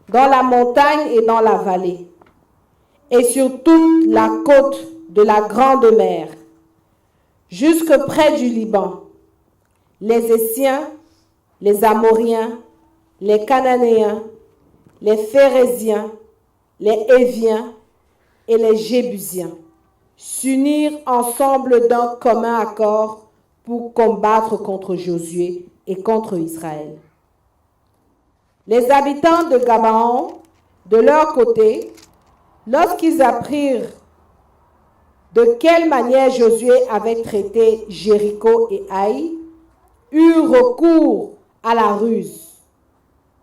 dans la montagne et dans la vallée, et sur toute la côte de la grande mer, jusque près du Liban, les Essiens, les Amoriens, les Cananéens, les Phéréziens, les Héviens et les Jébusiens, s'unirent ensemble d'un commun accord pour combattre contre Josué et contre Israël. Les habitants de Gabaon, de leur côté, lorsqu'ils apprirent de quelle manière Josué avait traité Jéricho et Haï, eurent recours à la ruse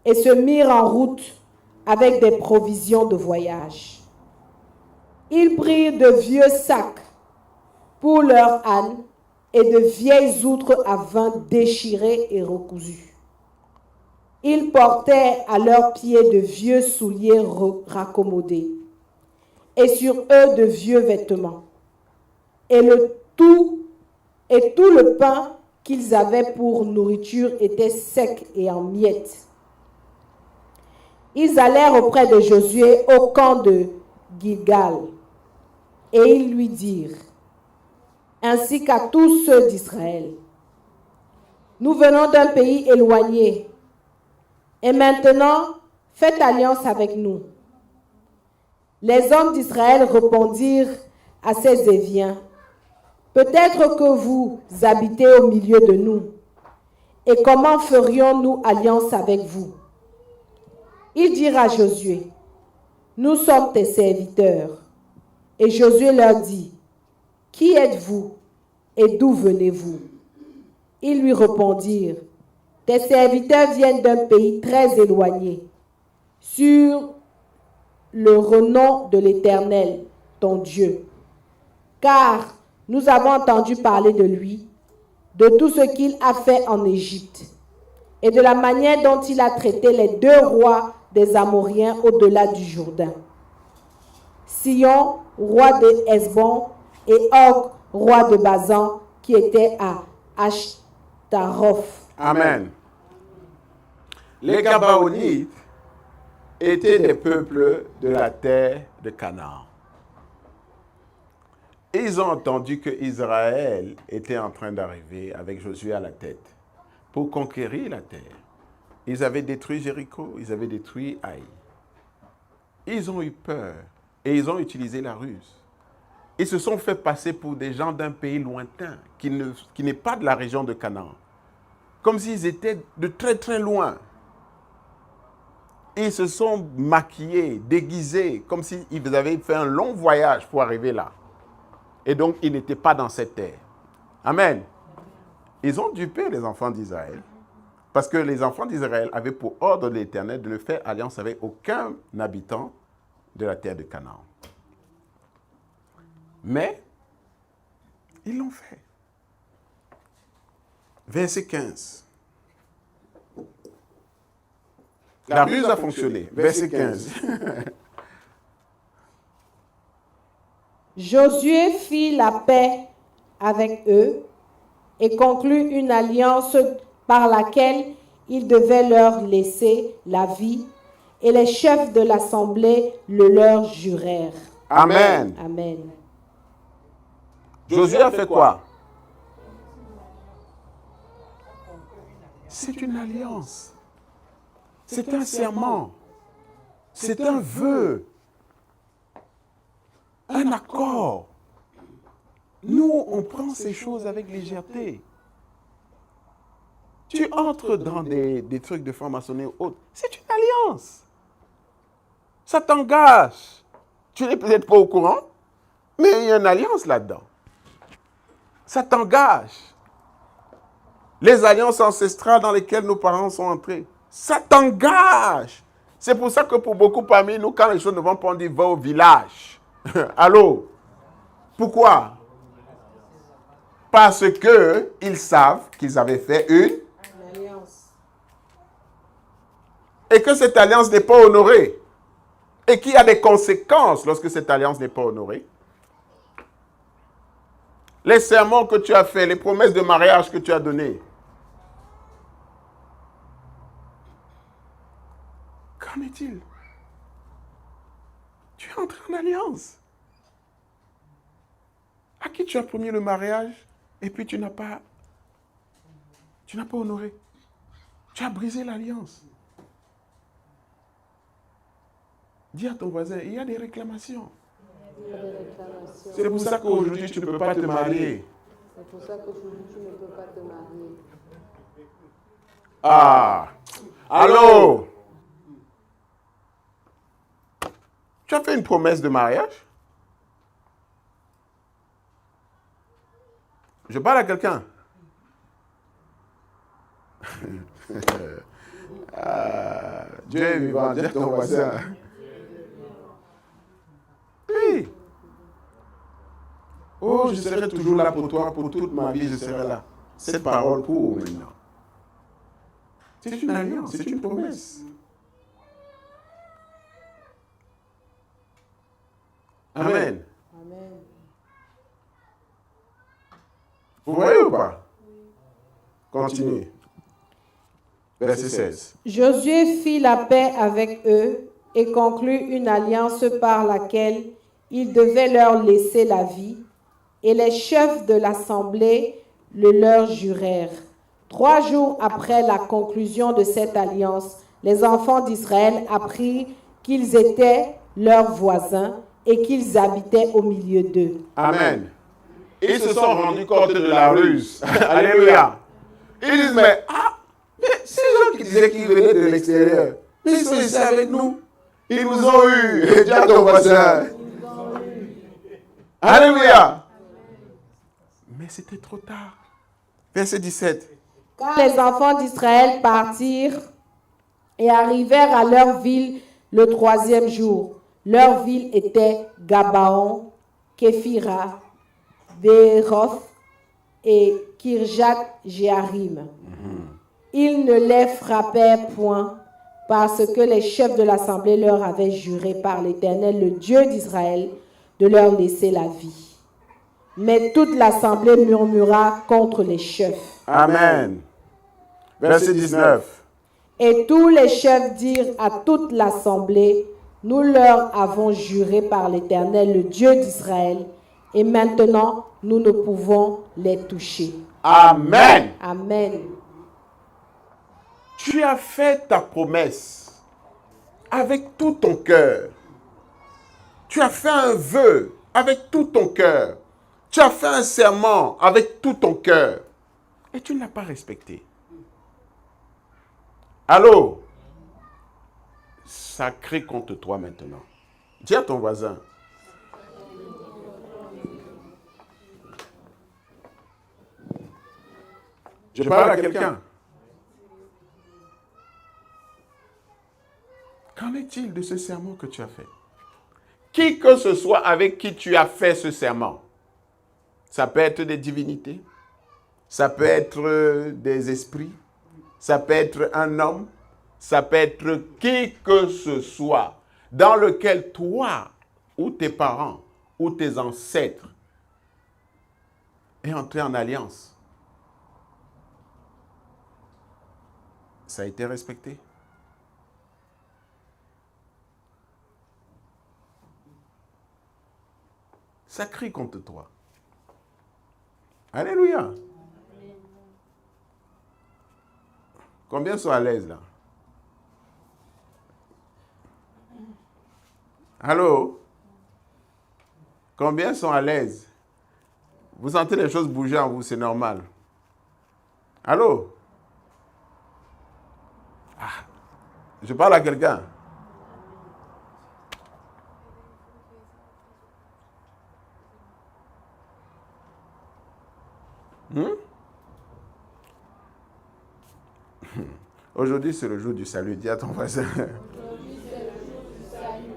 et se mirent en route avec des provisions de voyage. Ils prirent de vieux sacs pour leurs ânes et de vieilles outres à vin déchirées et recousues. Ils portaient à leurs pieds de vieux souliers raccommodés et sur eux de vieux vêtements. Et tout le pain qu'ils avaient pour nourriture était sec et en miettes. Ils allèrent auprès de Josué au camp de Gilgal, et ils lui dirent, ainsi qu'à tous ceux d'Israël, nous venons d'un pays éloigné, et maintenant faites alliance avec nous. Les hommes d'Israël répondirent à ces Héviens, peut-être que vous habitez au milieu de nous, et comment ferions-nous alliance avec vous? Ils dirent à Josué, nous sommes tes serviteurs. Et Josué leur dit, qui êtes-vous et d'où venez-vous? Ils lui répondirent, tes serviteurs viennent d'un pays très éloigné, sur le renom de l'Éternel, ton Dieu. Car nous avons entendu parler de lui, de tout ce qu'il a fait en Égypte, et de la manière dont il a traité les deux rois des Amoriens au-delà du Jourdain. Sihon, roi de Hesbon, et Og, roi de Bazan, qui était à Ashtaroth. Amen. Les Gabaonites étaient des peuples de la terre de Canaan. Ils ont entendu que Israël était en train d'arriver avec Josué à la tête pour conquérir la terre. Ils avaient détruit Jéricho, ils avaient détruit Haï. Ils ont eu peur et ils ont utilisé la ruse. Ils se sont fait passer pour des gens d'un pays lointain qui n'est pas de la région de Canaan. Comme s'ils étaient de très très loin. Ils se sont maquillés, déguisés, comme s'ils avaient fait un long voyage pour arriver là. Et donc, ils n'étaient pas dans cette terre. Amen. Ils ont dupé les enfants d'Israël. Parce que les enfants d'Israël avaient pour ordre de l'Éternel de ne faire alliance avec aucun habitant de la terre de Canaan. Mais, ils l'ont fait. Verset 15. La ruse a fonctionné. Verset 15. Josué fit la paix avec eux et conclut une alliance par laquelle il devait leur laisser la vie, et les chefs de l'assemblée le leur jurèrent. Amen. Amen. Josué a fait quoi? C'est une alliance. C'est un serment. C'est un vœu. un accord. Nous, on prend ces choses avec légèreté. Tu entres dans des trucs de franc-maçonnerie ou autre. C'est une alliance. Ça t'engage. Tu n'es peut-être pas au courant, mais il y a une alliance là-dedans. Ça t'engage. Les alliances ancestrales dans lesquelles nos parents sont entrés, ça t'engage. C'est pour ça que pour beaucoup parmi nous, quand les choses ne vont pas, on dit va au village. Allô? Pourquoi? Parce qu'ils savent qu'ils avaient fait une alliance. Et que cette alliance n'est pas honorée. Et qu'il y a des conséquences lorsque cette alliance n'est pas honorée. Les serments que tu as faits, les promesses de mariage que tu as données. Qu'en est-il? Tu es entré en alliance. À qui tu as promis le mariage et puis tu n'as pas honoré. Tu as brisé l'alliance. Dis à ton voisin, il y a des réclamations. C'est pour ça qu'aujourd'hui, tu ne peux pas te marier. C'est pour ça qu'aujourd'hui, tu ne peux pas te marier. Ah! Allô? Tu as fait une promesse de mariage? Je parle à quelqu'un. Dieu est vivant, dis à ton voisin. Oui. Oh, je serai toujours là pour toi, pour toute ma vie, je serai là. Cette parole court maintenant. C'est une alliance, c'est une promesse. Amen. Amen. Vous voyez ou pas? Continuez. Verset 16. Josué fit la paix avec eux et conclut une alliance par laquelle il devait leur laisser la vie, et les chefs de l'assemblée le leur jurèrent. 3 jours après la conclusion de cette alliance, les enfants d'Israël apprirent qu'ils étaient leurs voisins et qu'ils habitaient au milieu d'eux. Amen. Ils se sont rendus compte de la ruse. Alléluia. Ils disent, mais ces gens qui disaient qu'ils venaient de l'extérieur, mais ils sont ici avec nous. Ils nous ont eu. Dis à ton voisin. Alléluia. Mais c'était trop tard. Verset 17. Quand les enfants d'Israël partirent et arrivèrent à leur ville le 3e jour, leur ville était Gabaon, Képhira, Béroth et Kirjat-Jéarim. Ils ne les frappèrent point parce que les chefs de l'assemblée leur avaient juré par l'Éternel, le Dieu d'Israël, de leur laisser la vie. Mais toute l'assemblée murmura contre les chefs. Amen. Verset 19. Et tous les chefs dirent à toute l'assemblée, nous leur avons juré par l'Éternel, le Dieu d'Israël, et maintenant nous ne pouvons les toucher. Amen. Amen. Tu as fait ta promesse avec tout ton cœur. Tu as fait un vœu avec tout ton cœur. Tu as fait un serment avec tout ton cœur. Et tu ne l'as pas respecté. Allô? Ça crie contre toi maintenant. Dis à ton voisin. Je parle à quelqu'un. Qu'en est-il de ce serment que tu as fait? Qui que ce soit avec qui tu as fait ce serment, ça peut être des divinités, ça peut être des esprits, ça peut être un homme, ça peut être qui que ce soit dans lequel toi ou tes parents ou tes ancêtres est entré en alliance. Ça a été respecté. Ça crie contre toi. Alléluia. Combien sont à l'aise là? Allô? Combien sont à l'aise? Vous sentez les choses bouger en vous, c'est normal. Allô? Ah, je parle à quelqu'un. Aujourd'hui, c'est le jour du salut. Dis à ton voisin. Aujourd'hui, c'est le jour du salut.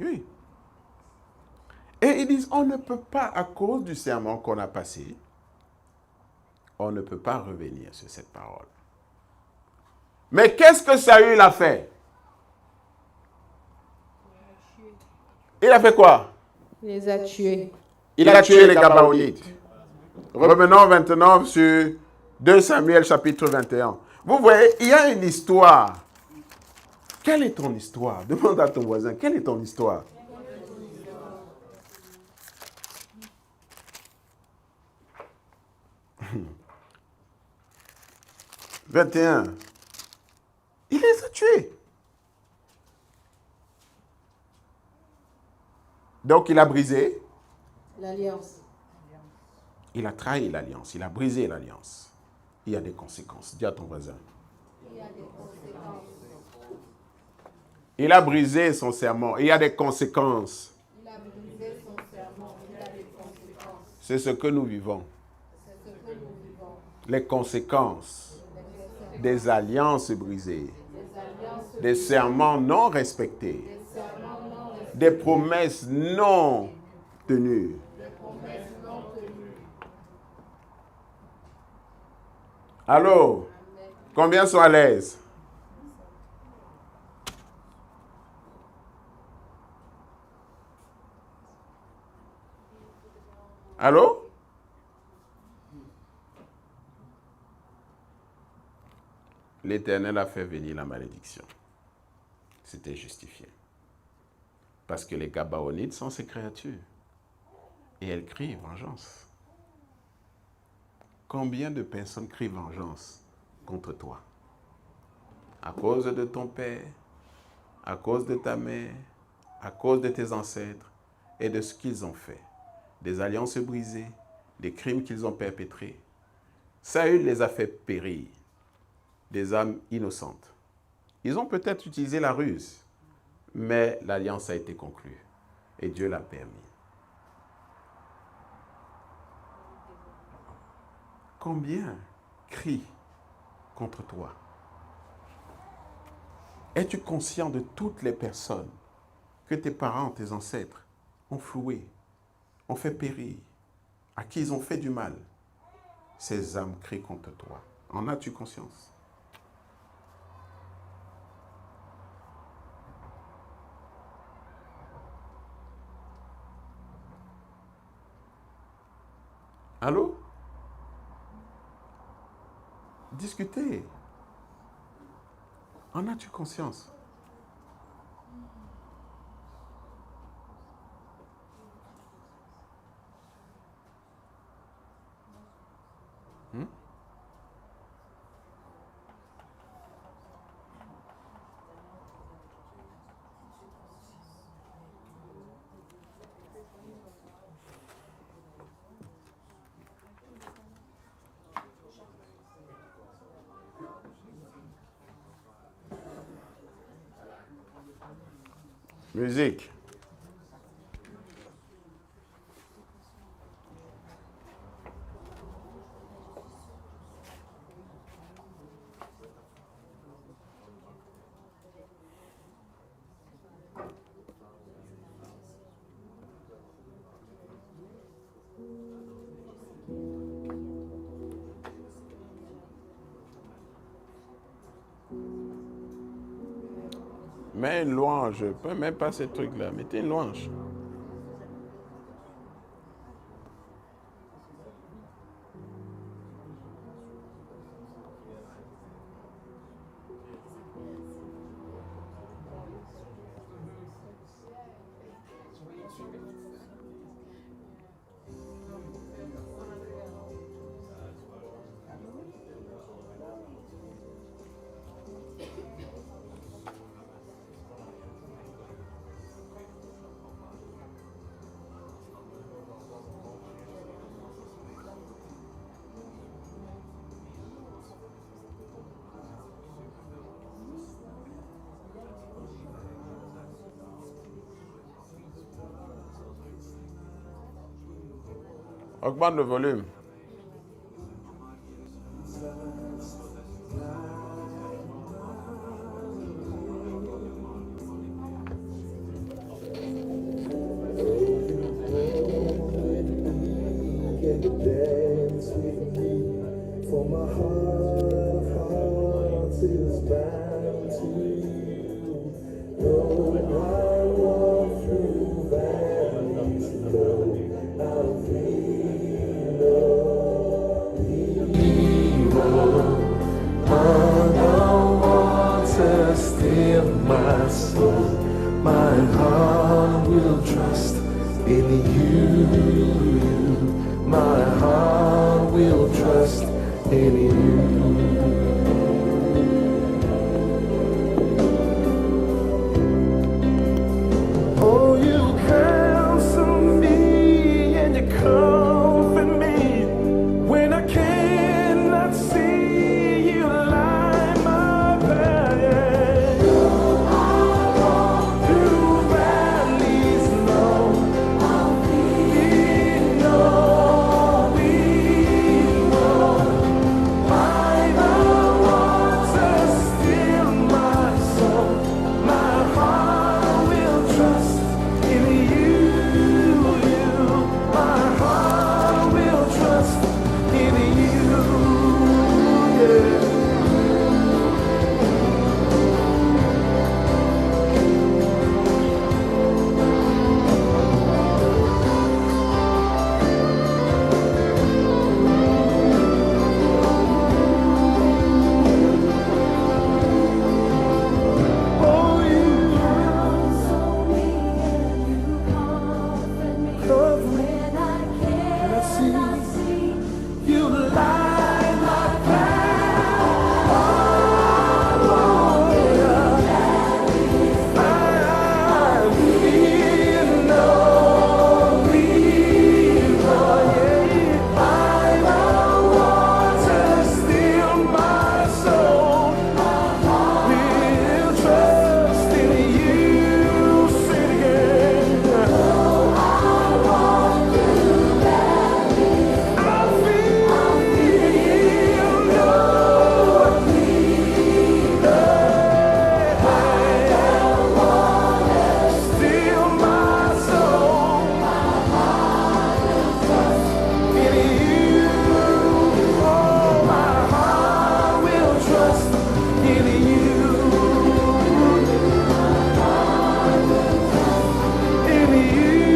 Oui. Et ils disent, on ne peut pas, à cause du serment qu'on a passé, on ne peut pas revenir sur cette parole. Mais qu'est-ce que Saül a fait? Il a fait quoi? Il les a tués. Il a tué les Gabaonites. Revenons maintenant sur 2 Samuel chapitre 21. Vous voyez, il y a une histoire. Quelle est ton histoire? Demande à ton voisin, quelle est ton histoire? « 21. Il les a tués. Donc, il a brisé. L'alliance. Il a trahi l'alliance. Il a brisé l'alliance. Il y a des conséquences. Dis à ton voisin. Il y a des conséquences. Il a brisé son serment. Il y a des conséquences. Il a brisé son serment. Il y a des conséquences. C'est ce que nous vivons. C'est ce que nous vivons. Les conséquences des alliances brisées, Des alliances, des serments non respectés, des serments non respectés, des promesses non tenues. des promesses non tenues. Allô? Combien sont à l'aise? Allô? L'Éternel a fait venir la malédiction. C'était justifié. Parce que les Gabaonites sont ses créatures. Et elles crient vengeance. Combien de personnes crient vengeance contre toi? À cause de ton père, à cause de ta mère, à cause de tes ancêtres et de ce qu'ils ont fait. Des alliances brisées, des crimes qu'ils ont perpétrés. Saül les a fait périr. Des âmes innocentes. Ils ont peut-être utilisé la ruse, mais l'alliance a été conclue et Dieu l'a permis. Combien crient contre toi? Es-tu conscient de toutes les personnes que tes parents, tes ancêtres ont flouées, ont fait périr, à qui ils ont fait du mal? Ces âmes crient contre toi. En as-tu conscience? Allô? Discutez. En as-tu conscience? Musique. Mets une louange, pas même pas ces trucs-là, mettez une louange. Augmente le volume. Can you dance with me? For my heart of hearts is bound to you. Though I walk through valleys low, I'll feel no evil. Underwater, still my soul, my heart will trust in you. My heart will trust in you. Oh, you counsel me and you comfort me when I cannot see you light my path. Through valleys low, I'll fear no evil. By the waters still my soul, my heart will trust in you. My heart will trust in you. Yeah. Oh, you counsel me and you comfort me when I cannot see. You light my path. Oh, yeah. I feel no evil. Yeah. By the water still my soul will trust in you. Say it again. Though I walk through valleys, I feel no evil. By the water still my soul, my heart will trust in you. Oh, my heart will trust in you. In you,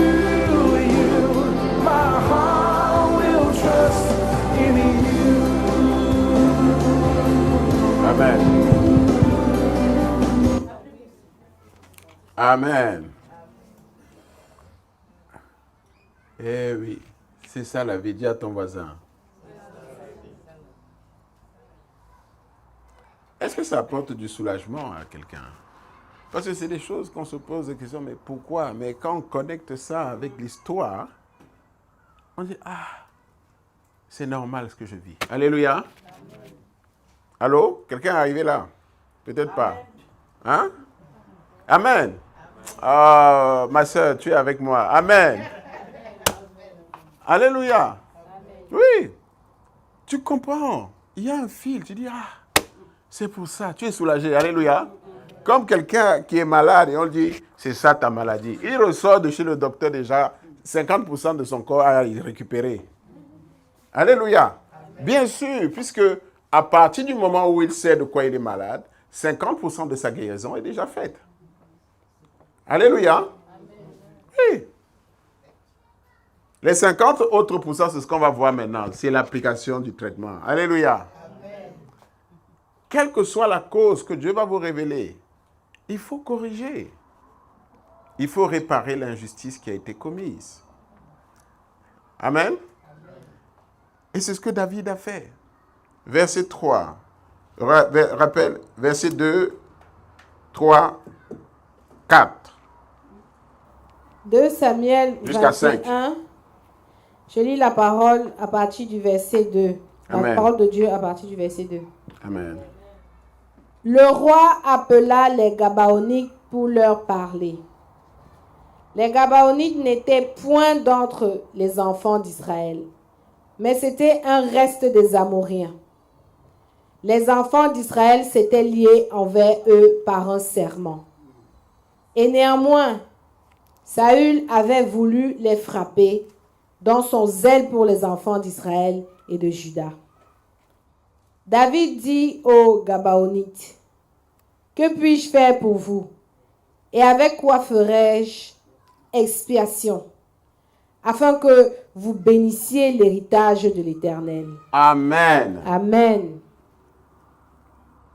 my heart will trust in you. Amen. Amen. Eh oui, c'est ça la vie. Dis à ton voisin. Est-ce que ça apporte du soulagement à quelqu'un? Parce que c'est des choses qu'on se pose des questions, mais pourquoi? Mais quand on connecte ça avec l'histoire, on dit, ah, c'est normal ce que je vis. Alléluia. Allô? Quelqu'un est arrivé là? Peut-être pas. Hein? Amen. Ah, ma soeur, tu es avec moi. Amen. Alléluia. Oui. Tu comprends. Il y a un fil. Tu dis, ah, c'est pour ça. Tu es soulagé. Alléluia. Comme quelqu'un qui est malade et on lui dit, c'est ça ta maladie. Il ressort de chez le docteur déjà, 50% de son corps a récupéré. Alléluia. Bien sûr, puisque à partir du moment où il sait de quoi il est malade, 50% de sa guérison est déjà faite. Alléluia. Oui. Les 50 autres pourcents, c'est ce qu'on va voir maintenant. C'est l'application du traitement. Alléluia. Quelle que soit la cause que Dieu va vous révéler, il faut corriger. Il faut réparer l'injustice qui a été commise. Amen. Et c'est ce que David a fait. Verset 3. Rappel, verset 2, 3, 4. 2 Samuel Jusqu'à 21. Je lis la parole à partir du verset 2. Amen. La parole de Dieu à partir du verset 2. Amen. Le roi appela les Gabaonites pour leur parler. Les Gabaonites n'étaient point d'entre les enfants d'Israël, mais c'était un reste des Amoréens. Les enfants d'Israël s'étaient liés envers eux par un serment. Et néanmoins, Saül avait voulu les frapper dans son zèle pour les enfants d'Israël et de Juda. David dit aux Gabaonites, « Que puis-je faire pour vous? Et avec quoi ferai-je expiation, afin que vous bénissiez l'héritage de l'Éternel? » Amen. Amen.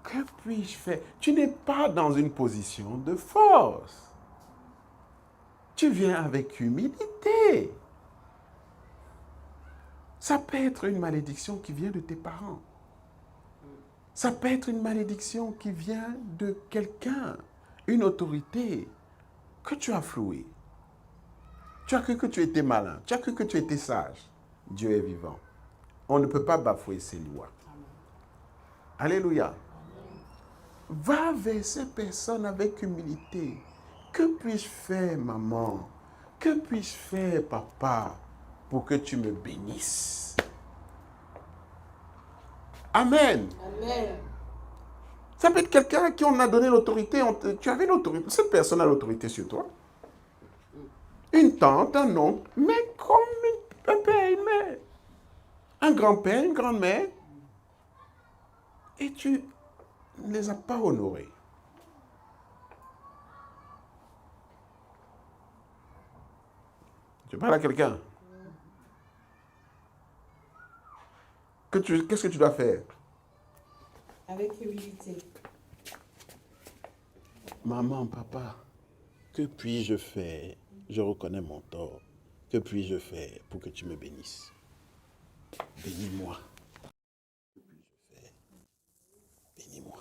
Que puis-je faire? Tu n'es pas dans une position de force. Tu viens avec humilité. Ça peut être une malédiction qui vient de tes parents. Ça peut être une malédiction qui vient de quelqu'un, une autorité que tu as flouée. Tu as cru que tu étais malin, tu as cru que tu étais sage. Dieu est vivant. On ne peut pas bafouer ses lois. Alléluia. Va vers ces personnes avec humilité. Que puis-je faire, maman? Que puis-je faire, papa, pour que tu me bénisses? Amen. Amen. Ça peut être quelqu'un à qui on a donné l'autorité. Tu avais l'autorité. Cette personne a l'autorité sur toi. Une tante, un oncle, mais comme un père, une mère. Un grand-père, une grand-mère. Et tu ne les as pas honorés. Tu parles à quelqu'un. Qu'est-ce que tu dois faire? Avec humilité. Maman, papa, que puis-je faire? Je reconnais mon tort. Que puis-je faire pour que tu me bénisses? Bénis-moi. Que puis-je faire? Bénis-moi.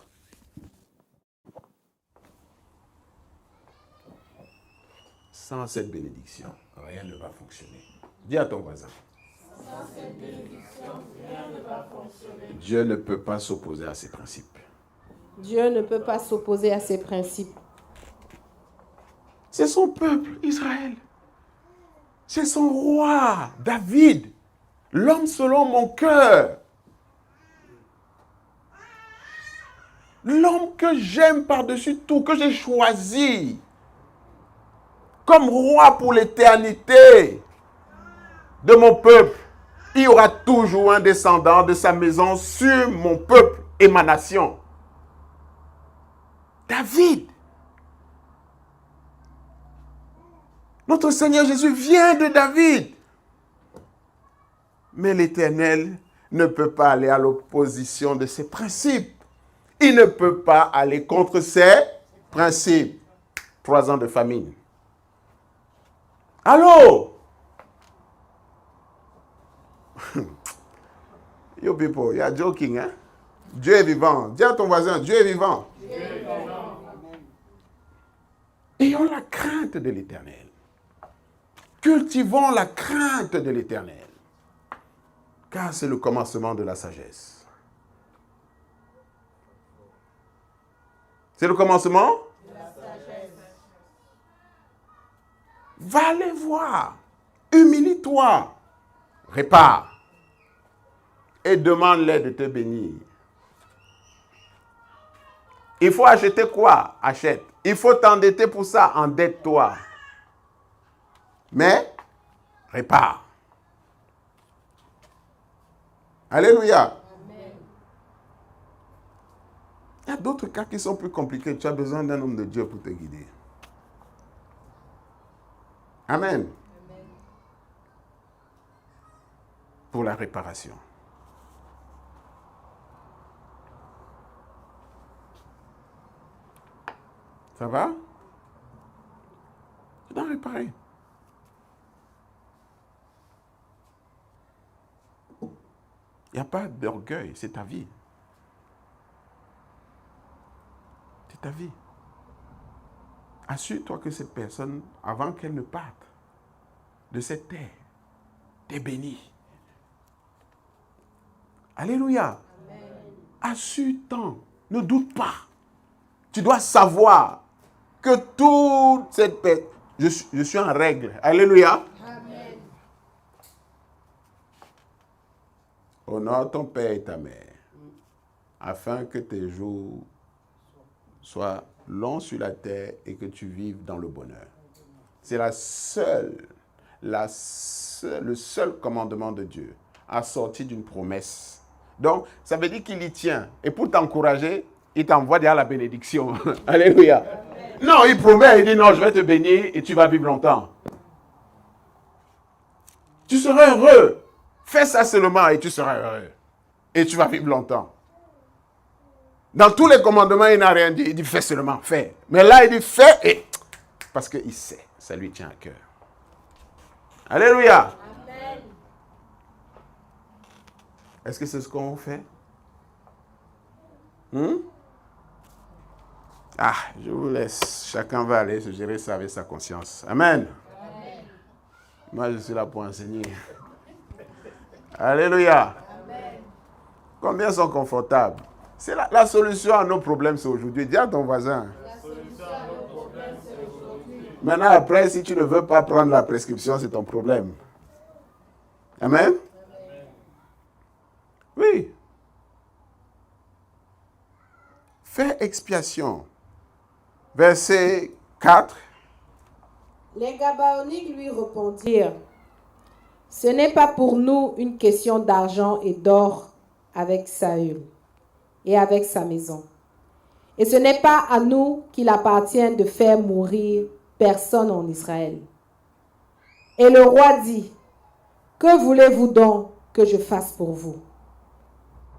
Sans cette bénédiction, rien ne va fonctionner. Dis à ton voisin. Sans cette bénédiction, rien ne va fonctionner. Dieu ne peut pas s'opposer à ses principes. Dieu ne peut pas s'opposer à ses principes. C'est son peuple, Israël. C'est son roi, David, l'homme selon mon cœur. L'homme que j'aime par-dessus tout, que j'ai choisi comme roi pour l'éternité de mon peuple. Il y aura toujours un descendant de sa maison sur mon peuple et ma nation. David. Notre Seigneur Jésus vient de David. Mais l'Éternel ne peut pas aller à l'opposition de ses principes. Il ne peut pas aller contre ses principes. 3 ans de famine. Allô? Yo people, you are joking, hein? Dieu est vivant. Dis à ton voisin, Dieu est vivant. Dieu est vivant. Ayons la crainte de l'Éternel. Cultivons la crainte de l'Éternel. Car c'est le commencement de la sagesse. C'est le commencement? De la sagesse. Va les voir. Humilie-toi. Répare. Et demande-les de te bénir. Il faut acheter quoi? Achète. Il faut t'endetter pour ça? Endette-toi. Mais, répare. Alléluia. Amen. Il y a d'autres cas qui sont plus compliqués. Tu as besoin d'un homme de Dieu pour te guider. Amen. Amen. Pour la réparation. Ça va? Tu dois réparer. Il n'y a pas d'orgueil, c'est ta vie. C'est ta vie. Assure-toi que cette personne, avant qu'elle ne parte de cette terre, t'est bénie. Alléluia. Amen. Assure-toi, ne doute pas. Tu dois savoir que toute cette personne, Je suis en règle. Alléluia. Amen. Honore ton père et ta mère, afin que tes jours soient longs sur la terre et que tu vives dans le bonheur. C'est le seul commandement de Dieu, assorti d'une promesse. Donc, ça veut dire qu'il y tient. Et pour t'encourager, il t'envoie derrière la bénédiction. Alléluia. Non, il promet, il dit non, je vais te bénir et tu vas vivre longtemps. Tu seras heureux. Fais ça seulement et tu seras heureux. Et tu vas vivre longtemps. Dans tous les commandements, il n'a rien dit. Il dit fais seulement, fais. Mais là, il dit fais et... Parce qu'il sait, ça lui tient à cœur. Alléluia. Amen. Est-ce que c'est ce qu'on fait? Ah, je vous laisse. Chacun va aller se gérer ça avec sa conscience. Amen. Amen. Moi, je suis là pour enseigner. Alléluia. Amen. Combien sont confortables? C'est la solution à nos problèmes, c'est aujourd'hui. Dis à ton voisin. La solution à nos problèmes, c'est aujourd'hui. Maintenant, après, si tu ne veux pas prendre la prescription, c'est ton problème. Amen? Oui. Fais expiation. Verset 4. Les Gabaonites lui répondirent, ce n'est pas pour nous une question d'argent et d'or avec Saül et avec sa maison. Et ce n'est pas à nous qu'il appartient de faire mourir personne en Israël. Et le roi dit, que voulez-vous donc que je fasse pour vous?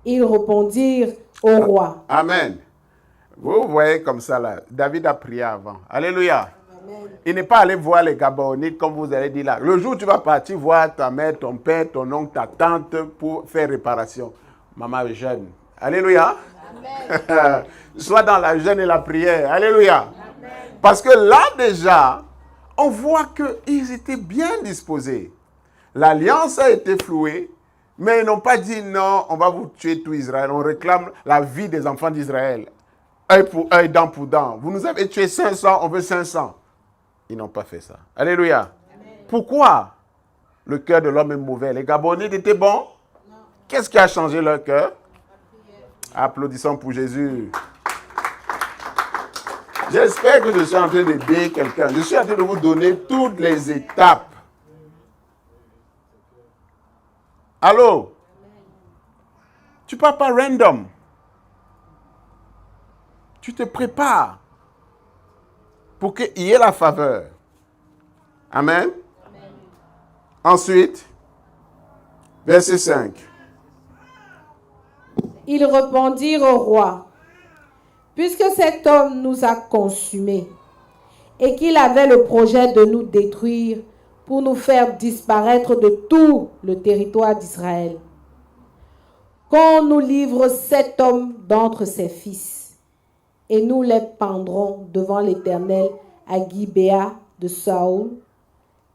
Ils répondirent au roi. Amen. Vous voyez comme ça là, David a prié avant. Alléluia. Amen. Il n'est pas allé voir les Gabaonites comme vous avez dit là. Le jour où tu vas partir voir ta mère, ton père, ton oncle, ta tante pour faire réparation. Maman est jeune. Alléluia. Amen. Sois dans la jeûne et la prière. Alléluia. Parce que là déjà, on voit qu'ils étaient bien disposés. L'alliance a été flouée, mais ils n'ont pas dit non, on va vous tuer tout Israël. On réclame la vie des enfants d'Israël. Œil pour œil, dent pour dent. Vous nous avez tué 500, on veut 500. Ils n'ont pas fait ça. Alléluia. Amen. Pourquoi le cœur de l'homme est mauvais? Les Gabonites étaient bons? Non. Qu'est-ce qui a changé leur cœur? Applaudissons pour Jésus. J'espère que je suis en train d'aider quelqu'un. Je suis en train de vous donner toutes les étapes. Allô? Tu ne pars pas random. Tu te prépares pour qu'il y ait la faveur. Amen. Amen. Ensuite, verset 5. Ils répondirent au roi, puisque cet homme nous a consumés et qu'il avait le projet de nous détruire pour nous faire disparaître de tout le territoire d'Israël, qu'on nous livre cet homme d'entre ses fils, et nous les pendrons devant l'Éternel à Gibéa de Saül,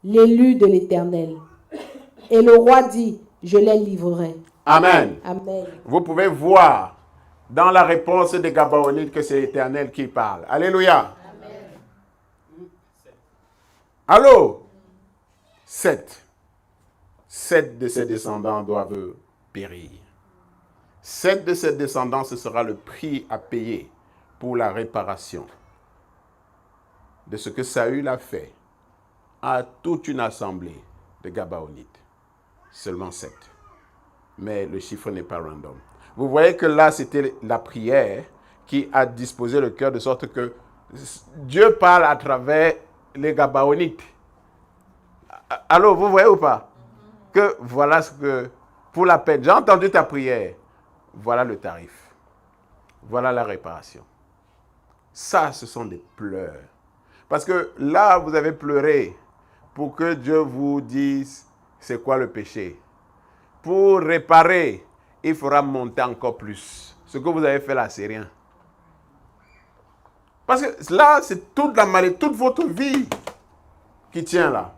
l'élu de l'Éternel. Et le roi dit, je les livrerai. Amen. Amen. Vous pouvez voir dans la réponse des Gabaonites que c'est l'Éternel qui parle. Alléluia. Amen. Allô? 7. 7 de ses descendants doivent périr. 7 de ses descendants, ce sera le prix à payer pour la réparation de ce que Saül a fait à toute une assemblée de Gabaonites. Seulement 7. Mais le chiffre n'est pas random. Vous voyez que là, c'était la prière qui a disposé le cœur de sorte que Dieu parle à travers les Gabaonites. Allô, vous voyez ou pas? Que voilà ce que, pour la peine, j'ai entendu ta prière. Voilà le tarif. Voilà la réparation. Ça, ce sont des pleurs. Parce que là, vous avez pleuré pour que Dieu vous dise c'est quoi le péché. Pour réparer, il faudra monter encore plus. Ce que vous avez fait là, c'est rien. Parce que là, c'est toute la maladie, toute votre vie qui tient là.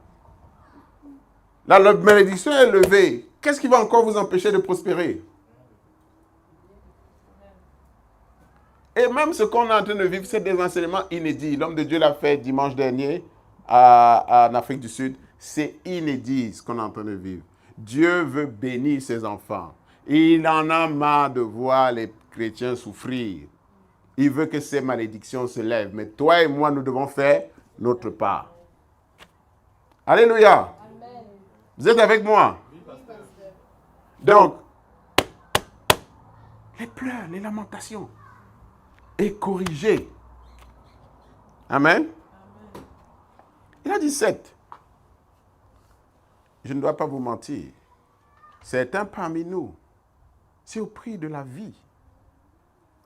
Là, la malédiction est levée. Qu'est-ce qui va encore vous empêcher de prospérer? Et même ce qu'on est en train de vivre, c'est des enseignements inédits. L'homme de Dieu l'a fait dimanche dernier en Afrique du Sud, c'est inédit ce qu'on est en train de vivre. Dieu veut bénir ses enfants. Il en a marre de voir les chrétiens souffrir. Il veut que ces malédictions se lèvent. Mais toi et moi, nous devons faire notre part. Alléluia. Amen. Vous êtes avec moi? Donc, les pleurs, les lamentations, et corriger. Amen. Il a dit 7. Je ne dois pas vous mentir. Certains parmi nous, c'est au prix de la vie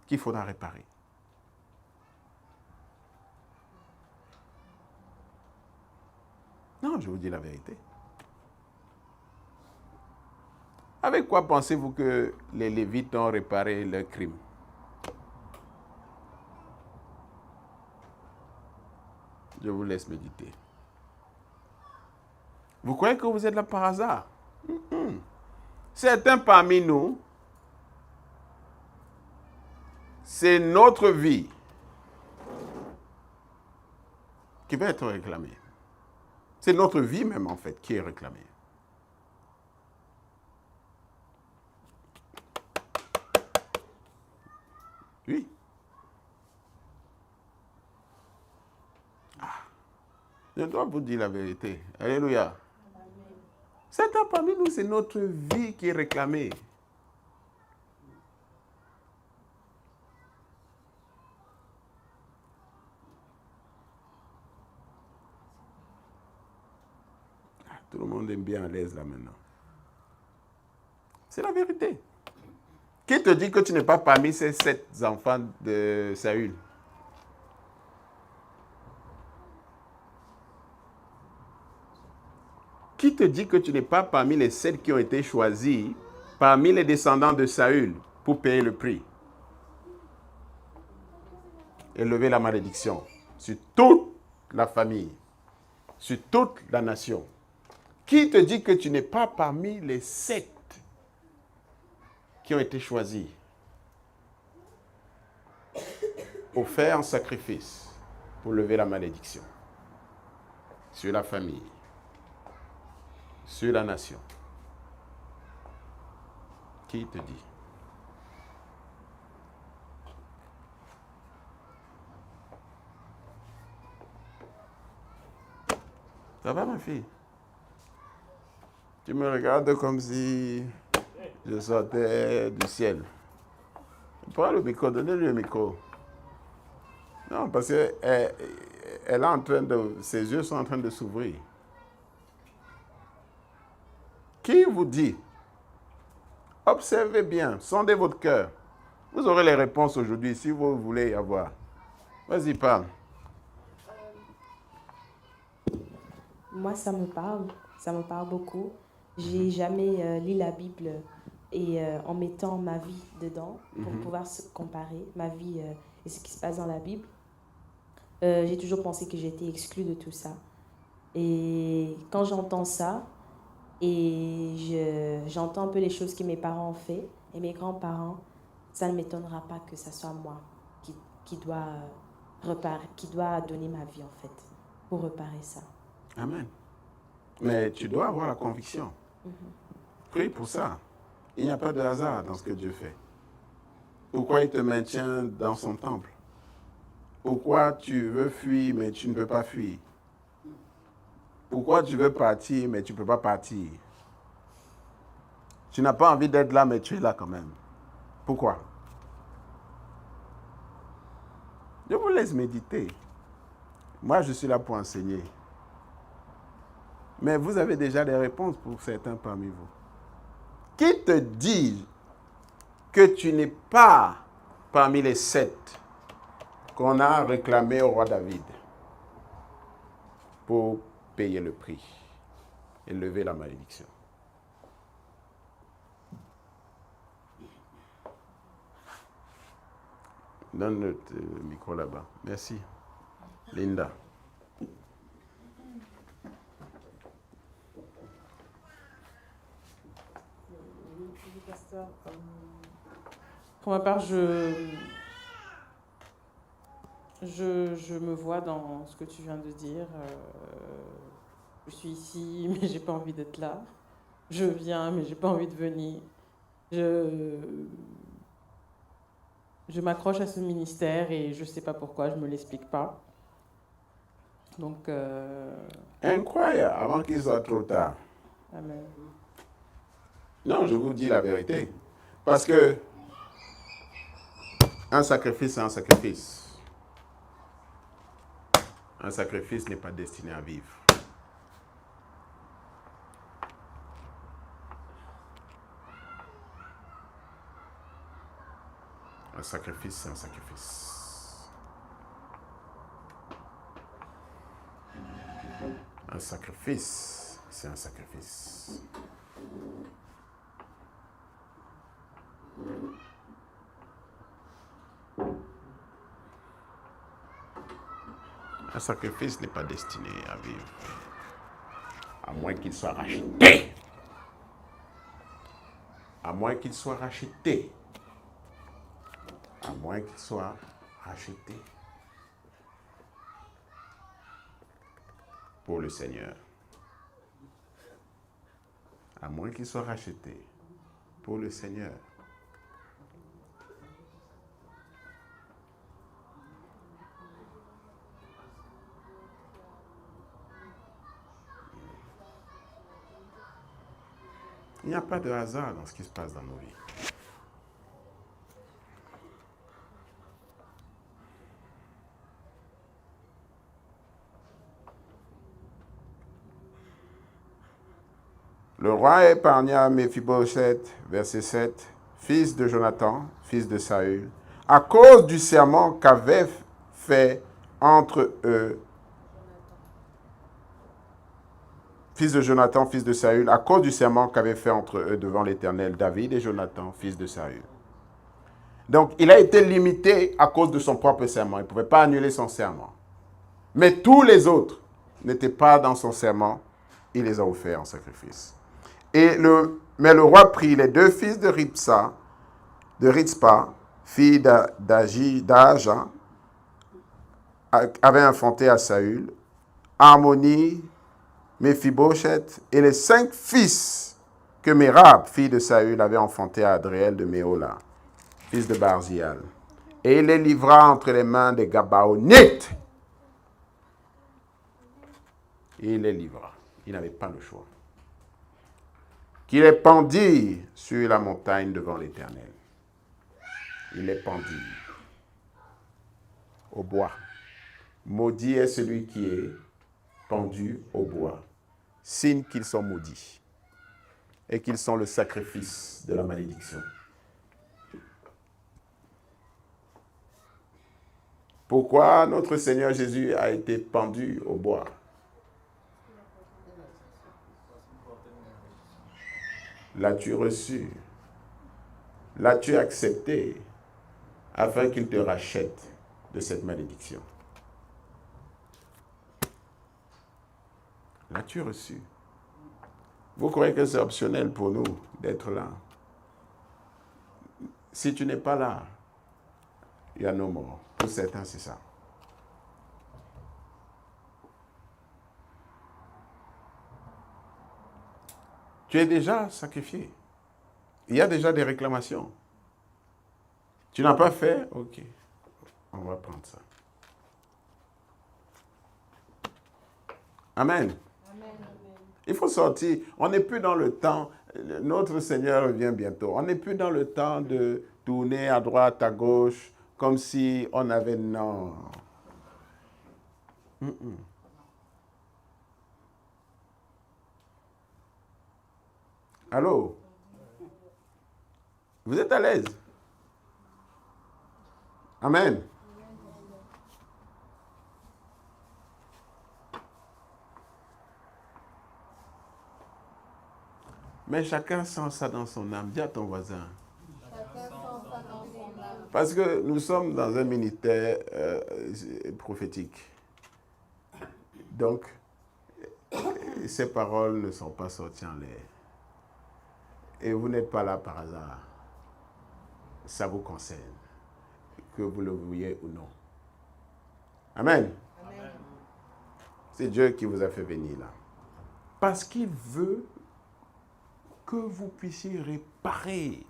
qu'il faudra réparer. Non, je vous dis la vérité. Avec quoi pensez-vous que les Lévites ont réparé leurs crimes? Je vous laisse méditer. Vous croyez que vous êtes là par hasard? Certains parmi nous, c'est notre vie qui va être réclamée. C'est notre vie même en fait qui est réclamée. Oui. Je dois vous dire la vérité. Alléluia. Certains parmi nous, c'est notre vie qui est réclamée. Tout le monde est bien à l'aise là maintenant. C'est la vérité. Qui te dit que tu n'es pas parmi ces 7 enfants de Saül? Qui te dit que tu n'es pas parmi les 7 qui ont été choisis, parmi les descendants de Saül, pour payer le prix et lever la malédiction sur toute la famille, sur toute la nation? Qui te dit que tu n'es pas parmi les 7 qui ont été choisis, offerts en sacrifice pour lever la malédiction sur la famille, sur la nation? Qui te dit? Ça va, ma fille? Tu me regardes comme si je sortais du ciel. Prends le micro, donnez-lui le micro. Non, parce que elle est en train de, ses yeux sont en train de s'ouvrir. Qui vous dit? Observez bien, sondez votre cœur. Vous aurez les réponses aujourd'hui si vous voulez y avoir. Vas-y, parle. Moi, ça me parle beaucoup. J'ai jamais lu la Bible et en mettant ma vie dedans pour pouvoir se comparer ma vie et ce qui se passe dans la Bible. J'ai toujours pensé que j'étais exclue de tout ça. Et quand j'entends ça, et j'entends un peu les choses que mes parents ont fait et mes grands-parents, ça ne m'étonnera pas que ça soit moi qui doit donner ma vie en fait pour réparer ça. Amen. Mais tu dois avoir la conviction. Prie pour ça. Il n'y a pas de hasard dans ce que Dieu fait. Pourquoi il te maintient dans son temple? Pourquoi tu veux fuir mais tu ne peux pas fuir? Pourquoi tu veux partir mais tu ne peux pas partir? Tu n'as pas envie d'être là mais tu es là quand même. Pourquoi? Je vous laisse méditer. Moi, je suis là pour enseigner. Mais vous avez déjà des réponses pour certains parmi vous. Qui te dit que tu n'es pas parmi les 7 qu'on a réclamés au roi David pour payer le prix et lever la malédiction? Donne le micro là-bas. Merci. Linda. Pour ma part, Je me vois dans ce que tu viens de dire. Je suis ici, mais j'ai pas envie d'être là. Je viens, mais j'ai pas envie de venir. Je m'accroche à ce ministère et je sais pas pourquoi, je me l'explique pas. Donc, Incroyable, avant qu'il soit trop tard. amen. Non, je vous dis la vérité. Parce que un sacrifice, c'est un sacrifice. Un sacrifice n'est pas destiné à vivre. Un sacrifice, c'est un sacrifice. Un sacrifice, c'est un sacrifice. Un sacrifice n'est pas destiné à vivre. À moins qu'il soit racheté. À moins qu'il soit racheté. À moins qu'il soit racheté. Pour le Seigneur. À moins qu'il soit racheté. Pour le Seigneur. Il n'y a pas de hasard dans ce qui se passe dans nos vies. Le roi épargna Méphibosheth, verset 7, fils de Jonathan, fils de Saül, à cause du serment qu'avait fait entre eux. Fils de Jonathan, fils de Saül, à cause du serment qu'avait fait entre eux devant l'Éternel, David et Jonathan, fils de Saül. Donc, il a été limité à cause de son propre serment. Il ne pouvait pas annuler son serment. Mais tous les autres n'étaient pas dans son serment. Il les a offerts en sacrifice. Mais le roi prit les deux fils de Ritzpa, fille d'Aja, avait enfanté à Saül, Harmonie, Méphibosheth, et les 5 fils que Mérab, fille de Saül, avait enfanté à Adriel de Méola, fils de Barzial. Et il les livra entre les mains des Gabaonites. Et il les livra. Il n'avait pas le choix. Qu'il les pendit sur la montagne devant l'Éternel. Il les pendit au bois. Maudit est celui qui est pendu au bois. Signe qu'ils sont maudits et qu'ils sont le sacrifice de la malédiction. Pourquoi notre Seigneur Jésus a été pendu au bois? L'as-tu reçu? L'as-tu accepté afin qu'il te rachète de cette malédiction? L'as-tu reçu? Vous croyez que c'est optionnel pour nous d'être là? Si tu n'es pas là, il y a no more. Pour certains, c'est ça. Tu es déjà sacrifié. Il y a déjà des réclamations. Tu n'as pas fait? Ok. On va prendre ça. Amen. Il faut sortir. On n'est plus dans le temps. Notre Seigneur revient bientôt. On n'est plus dans le temps de tourner à droite, à gauche, comme si on avait... Non. Allô? Vous êtes à l'aise? Amen. Mais chacun sent ça dans son âme. Dis à ton voisin. Parce que nous sommes dans un ministère prophétique. Donc, ces paroles ne sont pas sorties en l'air. Et vous n'êtes pas là par hasard. Ça vous concerne, que vous le vouliez ou non. Amen. C'est Dieu qui vous a fait venir là. Parce qu'il veut que vous puissiez réparer.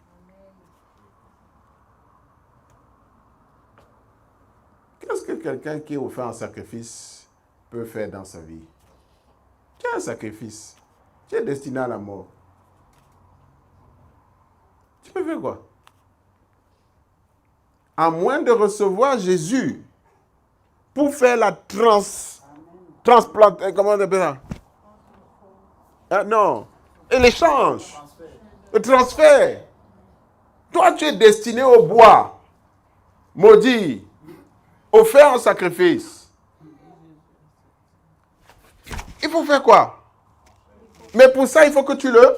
Qu'est-ce que quelqu'un qui offre un sacrifice peut faire dans sa vie? Tu as un sacrifice. Tu es destiné à la mort. Tu peux faire quoi? À moins de recevoir Jésus pour faire la transplantation, comment on appelle ça? Ah, non. Et l'échange. Le transfert. Toi, tu es destiné au bois. Maudit. Offert en sacrifice. Il faut faire quoi? Mais pour ça, il faut que tu le...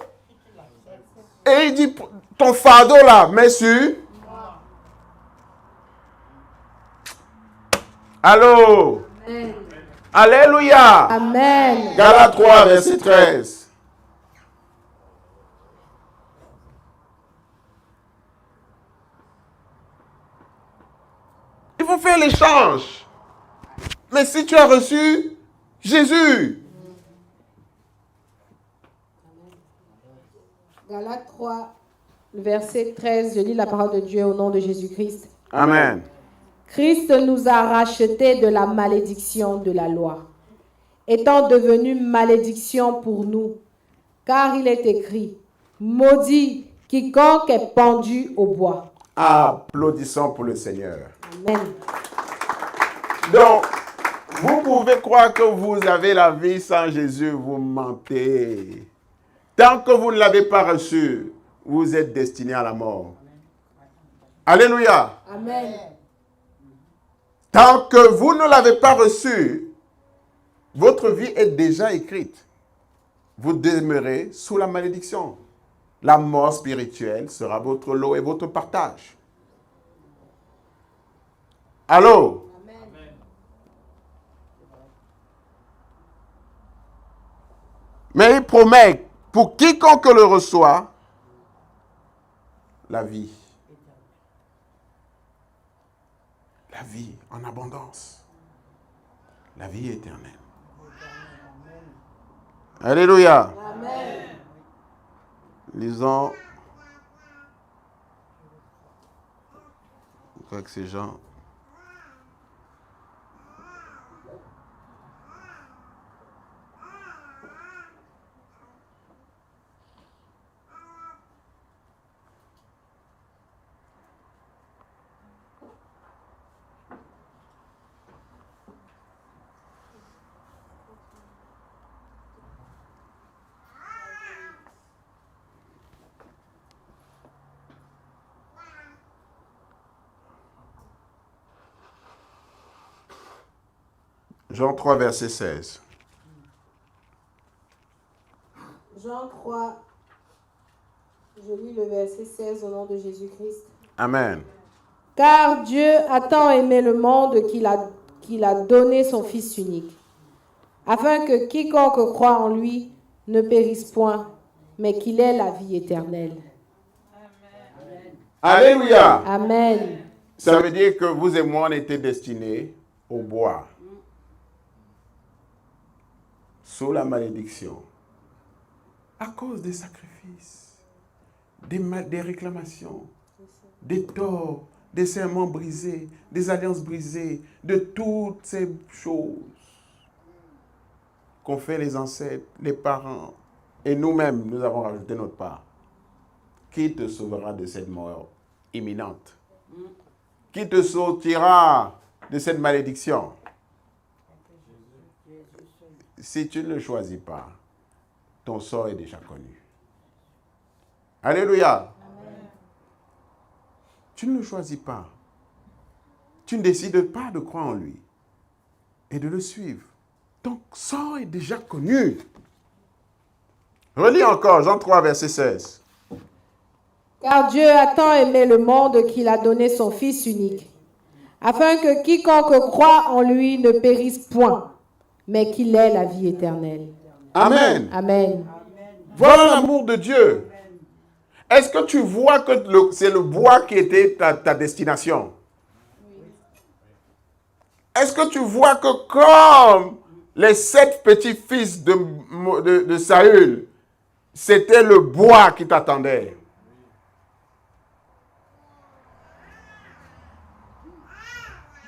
Et il dit, ton fardeau là, mets sur... Allô? Amen. Alléluia. Amen. Galates 3, verset 13. Il faut faire l'échange. Mais si tu as reçu Jésus, Galates 3, le verset 13, je lis la parole de Dieu au nom de Jésus-Christ. Amen. Christ nous a rachetés de la malédiction de la loi, étant devenu malédiction pour nous, car il est écrit, maudit quiconque est pendu au bois. Applaudissons pour le Seigneur. Amen. Donc, vous pouvez croire que vous avez la vie sans Jésus, vous mentez. Tant que vous ne l'avez pas reçu, vous êtes destiné à la mort. Alléluia. Amen. Tant que vous ne l'avez pas reçu, votre vie est déjà écrite. Vous demeurez sous la malédiction. La mort spirituelle sera votre lot et votre partage. Allô? Mais il promet, pour quiconque le reçoit, la vie. La vie en abondance. La vie éternelle. Alléluia. Amen. Lisons. Je crois que c'est Jean. Jean 3, verset 16. Jean 3, je lis le verset 16 au nom de Jésus-Christ. Amen. Car Dieu a tant aimé le monde qu'il a donné son Fils unique, afin que quiconque croit en lui ne périsse point, mais qu'il ait la vie éternelle. Alléluia. Amen. Ça veut dire que vous et moi, on était destinés au bois. Sous la malédiction. À cause des sacrifices, des réclamations, des torts, des serments brisés, des alliances brisées, de toutes ces choses qu'ont fait les ancêtres, les parents, et nous-mêmes, nous avons rajouté notre part. Qui te sauvera de cette mort imminente? Qui te sortira de cette malédiction? Si tu ne le choisis pas, ton sort est déjà connu. Alléluia. Amen. Tu ne le choisis pas. Tu ne décides pas de croire en lui et de le suivre. Ton sort est déjà connu. Relis encore Jean 3, verset 16. Car Dieu a tant aimé le monde qu'il a donné son Fils unique, afin que quiconque croit en lui ne périsse point, mais qu'il ait la vie éternelle. Amen. Amen. Voilà l'amour de Dieu. Est-ce que tu vois que c'est le bois qui était ta destination? Est-ce que tu vois que comme les 7 petits-fils de Saül, c'était le bois qui t'attendait?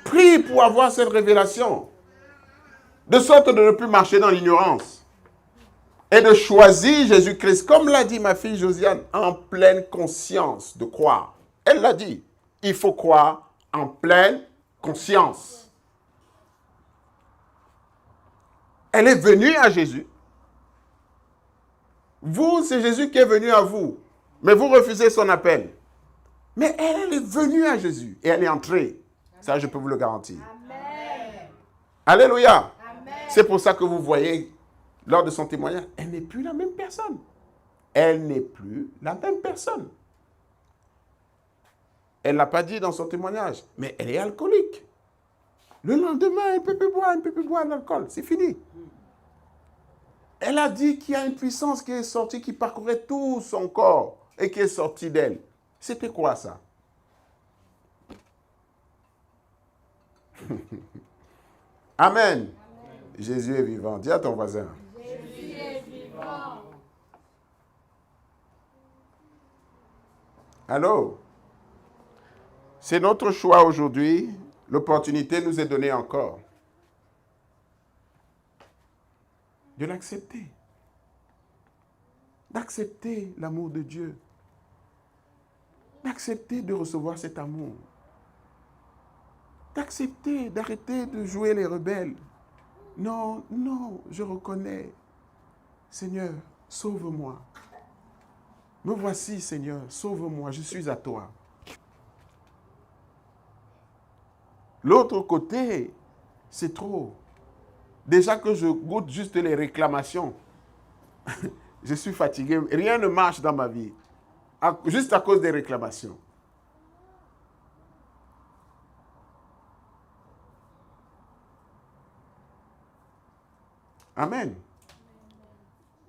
Prie pour avoir cette révélation. De sorte de ne plus marcher dans l'ignorance. Et de choisir Jésus-Christ, comme l'a dit ma fille Josiane, en pleine conscience de croire. Elle l'a dit. Il faut croire en pleine conscience. Elle est venue à Jésus. Vous, c'est Jésus qui est venu à vous. Mais vous refusez son appel. Mais elle est venue à Jésus. Et elle est entrée. Ça, je peux vous le garantir. Amen. Alléluia. Amen. C'est pour ça que vous voyez, lors de son témoignage, elle n'est plus la même personne. Elle n'est plus la même personne. Elle ne l'a pas dit dans son témoignage, mais elle est alcoolique. Le lendemain, elle ne peut plus boire l'alcool. C'est fini. Elle a dit qu'il y a une puissance qui est sortie, qui parcourait tout son corps et qui est sortie d'elle. C'était quoi ça? Amen. Amen. Jésus est vivant. Dis à ton voisin. Jésus est vivant. Allô? C'est notre choix aujourd'hui. L'opportunité nous est donnée encore de l'accepter. D'accepter l'amour de Dieu. D'accepter de recevoir cet amour. D'accepter, d'arrêter de jouer les rebelles. Non, je reconnais. Seigneur, sauve-moi. Me voici, Seigneur, sauve-moi, je suis à toi. L'autre côté, c'est trop. Déjà que je goûte juste les réclamations, je suis fatigué. Rien ne marche dans ma vie, juste à cause des réclamations. Amen.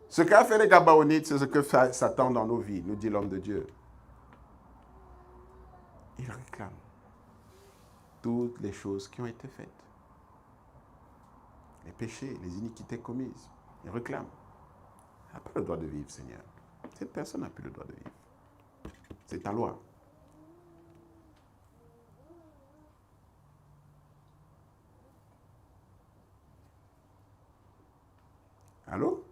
Ce qu'a fait les Gabaonites, c'est ce que fait Satan dans nos vies, nous dit l'homme de Dieu. Il réclame toutes les choses qui ont été faites. Les péchés, les iniquités commises. Il réclame. Il n'a pas le droit de vivre, Seigneur. Cette personne n'a plus le droit de vivre. C'est ta loi. Allô?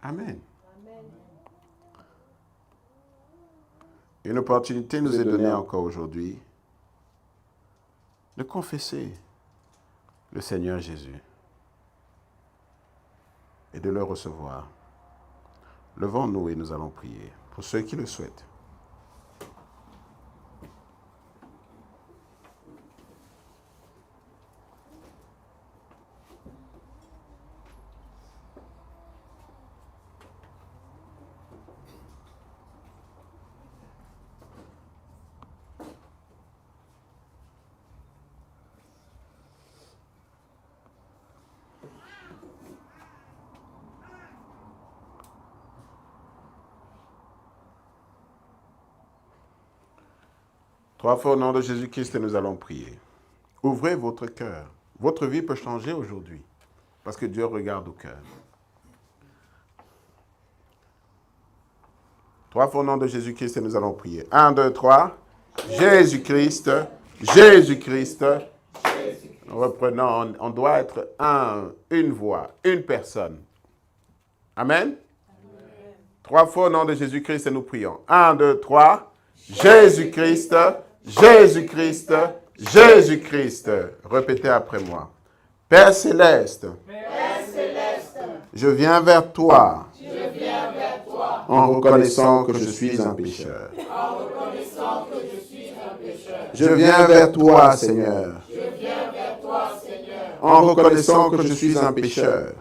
Amen. Une opportunité nous est donnée encore aujourd'hui de confesser le Seigneur Jésus et de le recevoir. Levons-nous et nous allons prier pour ceux qui le souhaitent. Trois fois au nom de Jésus-Christ, nous allons prier. Ouvrez votre cœur. Votre vie peut changer aujourd'hui parce que Dieu regarde au cœur. Trois fois au nom de Jésus-Christ, nous allons prier. 1, 2, 3. Jésus-Christ, Jésus-Christ. Reprenons, on doit être une voix, une personne. Amen. Trois fois au nom de Jésus-Christ, nous prions. 1, 2, 3. Jésus-Christ, Jésus-Christ, Jésus-Christ. Répétez après moi. Père céleste, je viens vers toi, en reconnaissant que je suis un pécheur. Je viens vers toi, Seigneur, en reconnaissant que je suis un pécheur.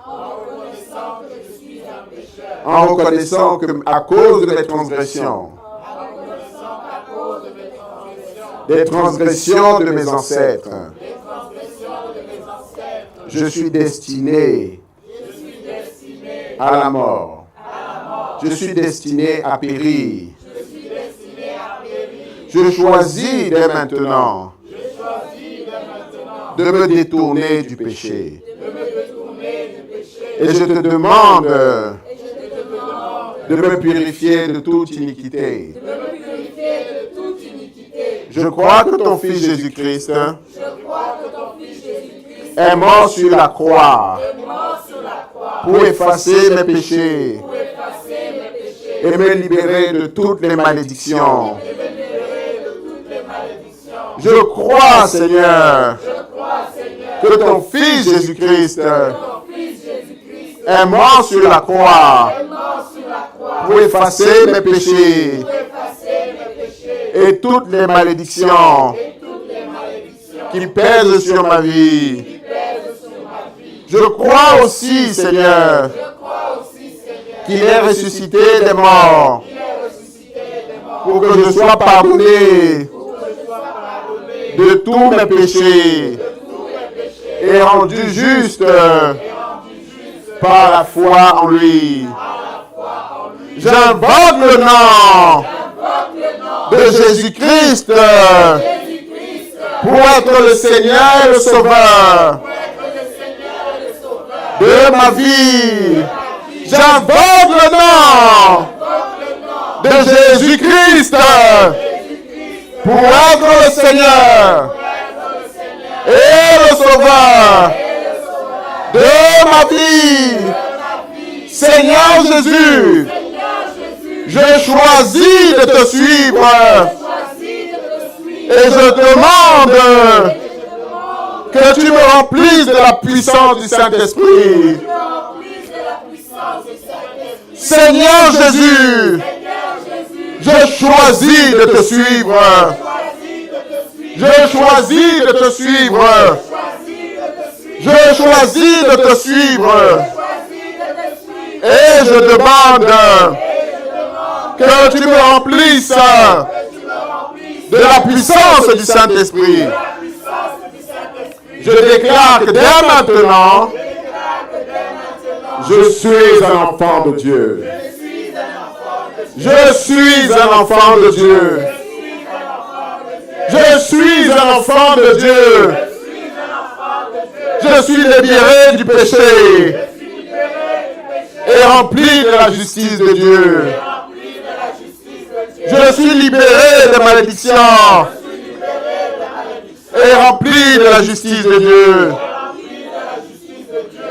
En reconnaissant que à cause de mes transgressions, des transgressions de mes ancêtres, je suis destiné à la mort. Je suis destiné à périr. Je choisis dès maintenant de me détourner du péché. Et je te demande de me purifier de toute iniquité. Je crois que ton Fils Jésus-Christ est mort sur la croix pour effacer mes péchés et me libérer de toutes les malédictions. Je crois, Seigneur, que ton Fils Jésus-Christ est mort sur la croix pour effacer mes péchés et toutes les malédictions qui pèsent sur ma vie. Je crois aussi, Seigneur, qu'il est ressuscité des morts pour que je sois pardonné de tous mes péchés et rendu juste par la foi en lui. J'invoque le nom de Jésus-Christ pour être le Seigneur et le Sauveur de ma vie. J'invoque le nom de Jésus-Christ pour être le Seigneur et le Sauveur de ma vie. Seigneur Jésus, je choisis de te suivre et je demande que tu me remplisses de la puissance du Saint-Esprit. Seigneur Jésus, je choisis de te suivre. Je choisis de te suivre. Je choisis de te suivre. Et je demande que tu me remplisses de la puissance du Saint-Esprit. Je déclare que dès maintenant, je suis un enfant de Dieu. Je suis un enfant de Dieu. Je suis un enfant de Dieu. Je suis libéré du péché et rempli de la justice de Dieu. Je suis libéré des malédictions et rempli de la justice de Dieu.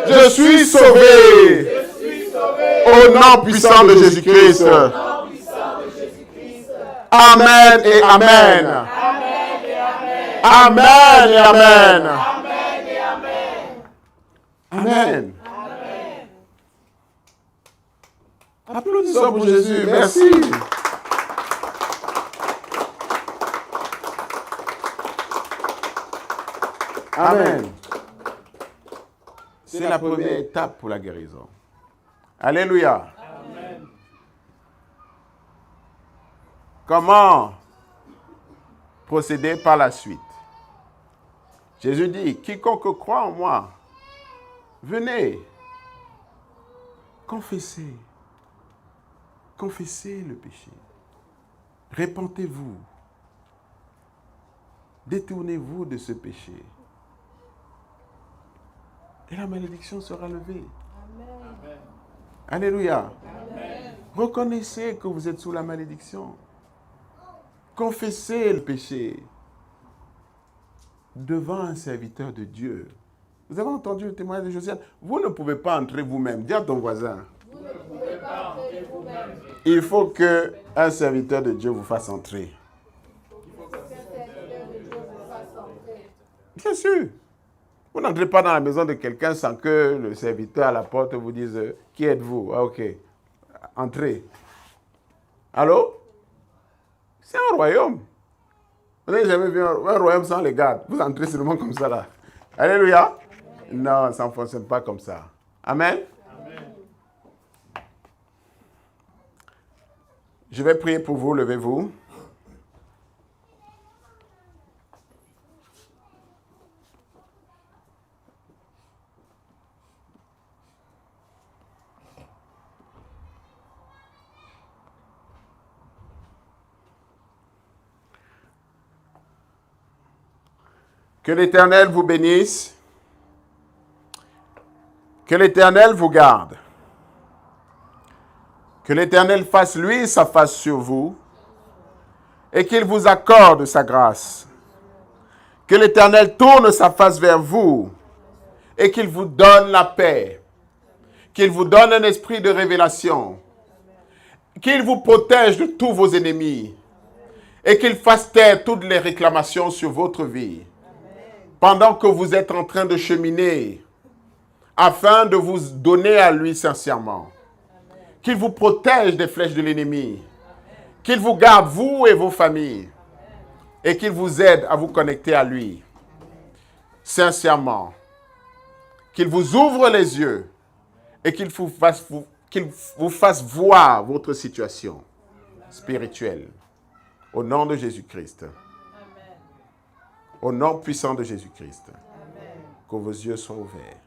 Je suis sauvé au nom puissant de Jésus-Christ. Amen et Amen. Amen et Amen. Amen. Applaudissons pour Jésus. Merci. Amen. C'est la première étape pour la guérison. Alléluia. Amen. Comment procéder par la suite? Jésus dit, quiconque croit en moi, venez, confessez. Confessez le péché. Repentez-vous. Détournez-vous de ce péché. Et la malédiction sera levée. Amen. Alléluia. Amen. Reconnaissez que vous êtes sous la malédiction. Confessez le péché devant un serviteur de Dieu. Vous avez entendu le témoignage de Josiane? Vous ne pouvez pas entrer vous-même. Dis à ton voisin. Vous ne pouvez pas entrer vous-même. Il faut qu'un serviteur de Dieu vous fasse entrer. Bien sûr. Vous n'entrez pas dans la maison de quelqu'un sans que le serviteur à la porte vous dise « Qui êtes-vous » Ah, ok. Entrez. Allô? C'est un royaume. Vous n'avez jamais vu un royaume sans les gardes. Vous entrez seulement comme ça là. Alléluia. Non, ça ne fonctionne pas comme ça. Amen. Amen. Je vais prier pour vous. Levez-vous. Que l'Éternel vous bénisse. Que l'Éternel vous garde. Que l'Éternel fasse lui sa face sur vous et qu'il vous accorde sa grâce. Que l'Éternel tourne sa face vers vous et qu'il vous donne la paix. Qu'il vous donne un esprit de révélation. Qu'il vous protège de tous vos ennemis et qu'il fasse taire toutes les réclamations sur votre vie. Pendant que vous êtes en train de cheminer afin de vous donner à lui sincèrement. Qu'il vous protège des flèches de l'ennemi. Qu'il vous garde, vous et vos familles. Et qu'il vous aide à vous connecter à lui. Sincèrement. Qu'il vous ouvre les yeux. Et qu'il vous fasse voir votre situation spirituelle. Au nom de Jésus-Christ. Au nom puissant de Jésus-Christ. Que vos yeux soient ouverts.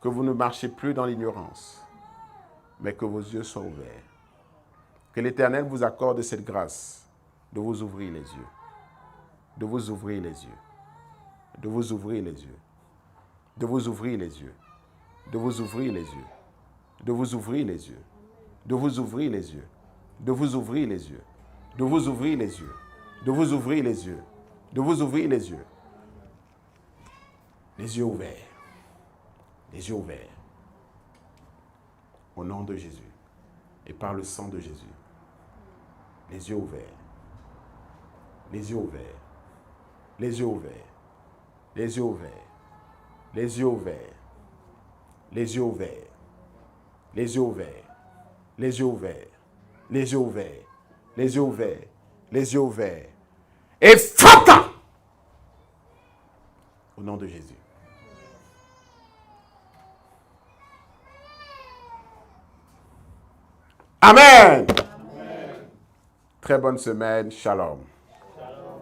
Que vous ne marchez plus dans l'ignorance. Mais que vos yeux soient ouverts. Que l'Éternel vous accorde cette grâce de vous ouvrir les yeux. De vous ouvrir les yeux. De vous ouvrir les yeux. De vous ouvrir les yeux. De vous ouvrir les yeux. De vous ouvrir les yeux. De vous ouvrir les yeux. De vous ouvrir les yeux. De vous ouvrir les yeux. De vous ouvrir les yeux. De vous ouvrir les yeux. Les yeux ouverts. Les yeux ouverts. Au nom de Jésus. Et par le sang de Jésus. Les yeux ouverts. Les yeux ouverts. Les yeux ouverts. Les yeux ouverts. Les yeux ouverts. Les yeux ouverts. Les yeux ouverts. Les yeux ouverts. Les yeux ouverts. Les yeux ouverts. Les yeux ouverts. Et fata! Au nom de Jésus. Amen. Très bonne semaine. Shalom.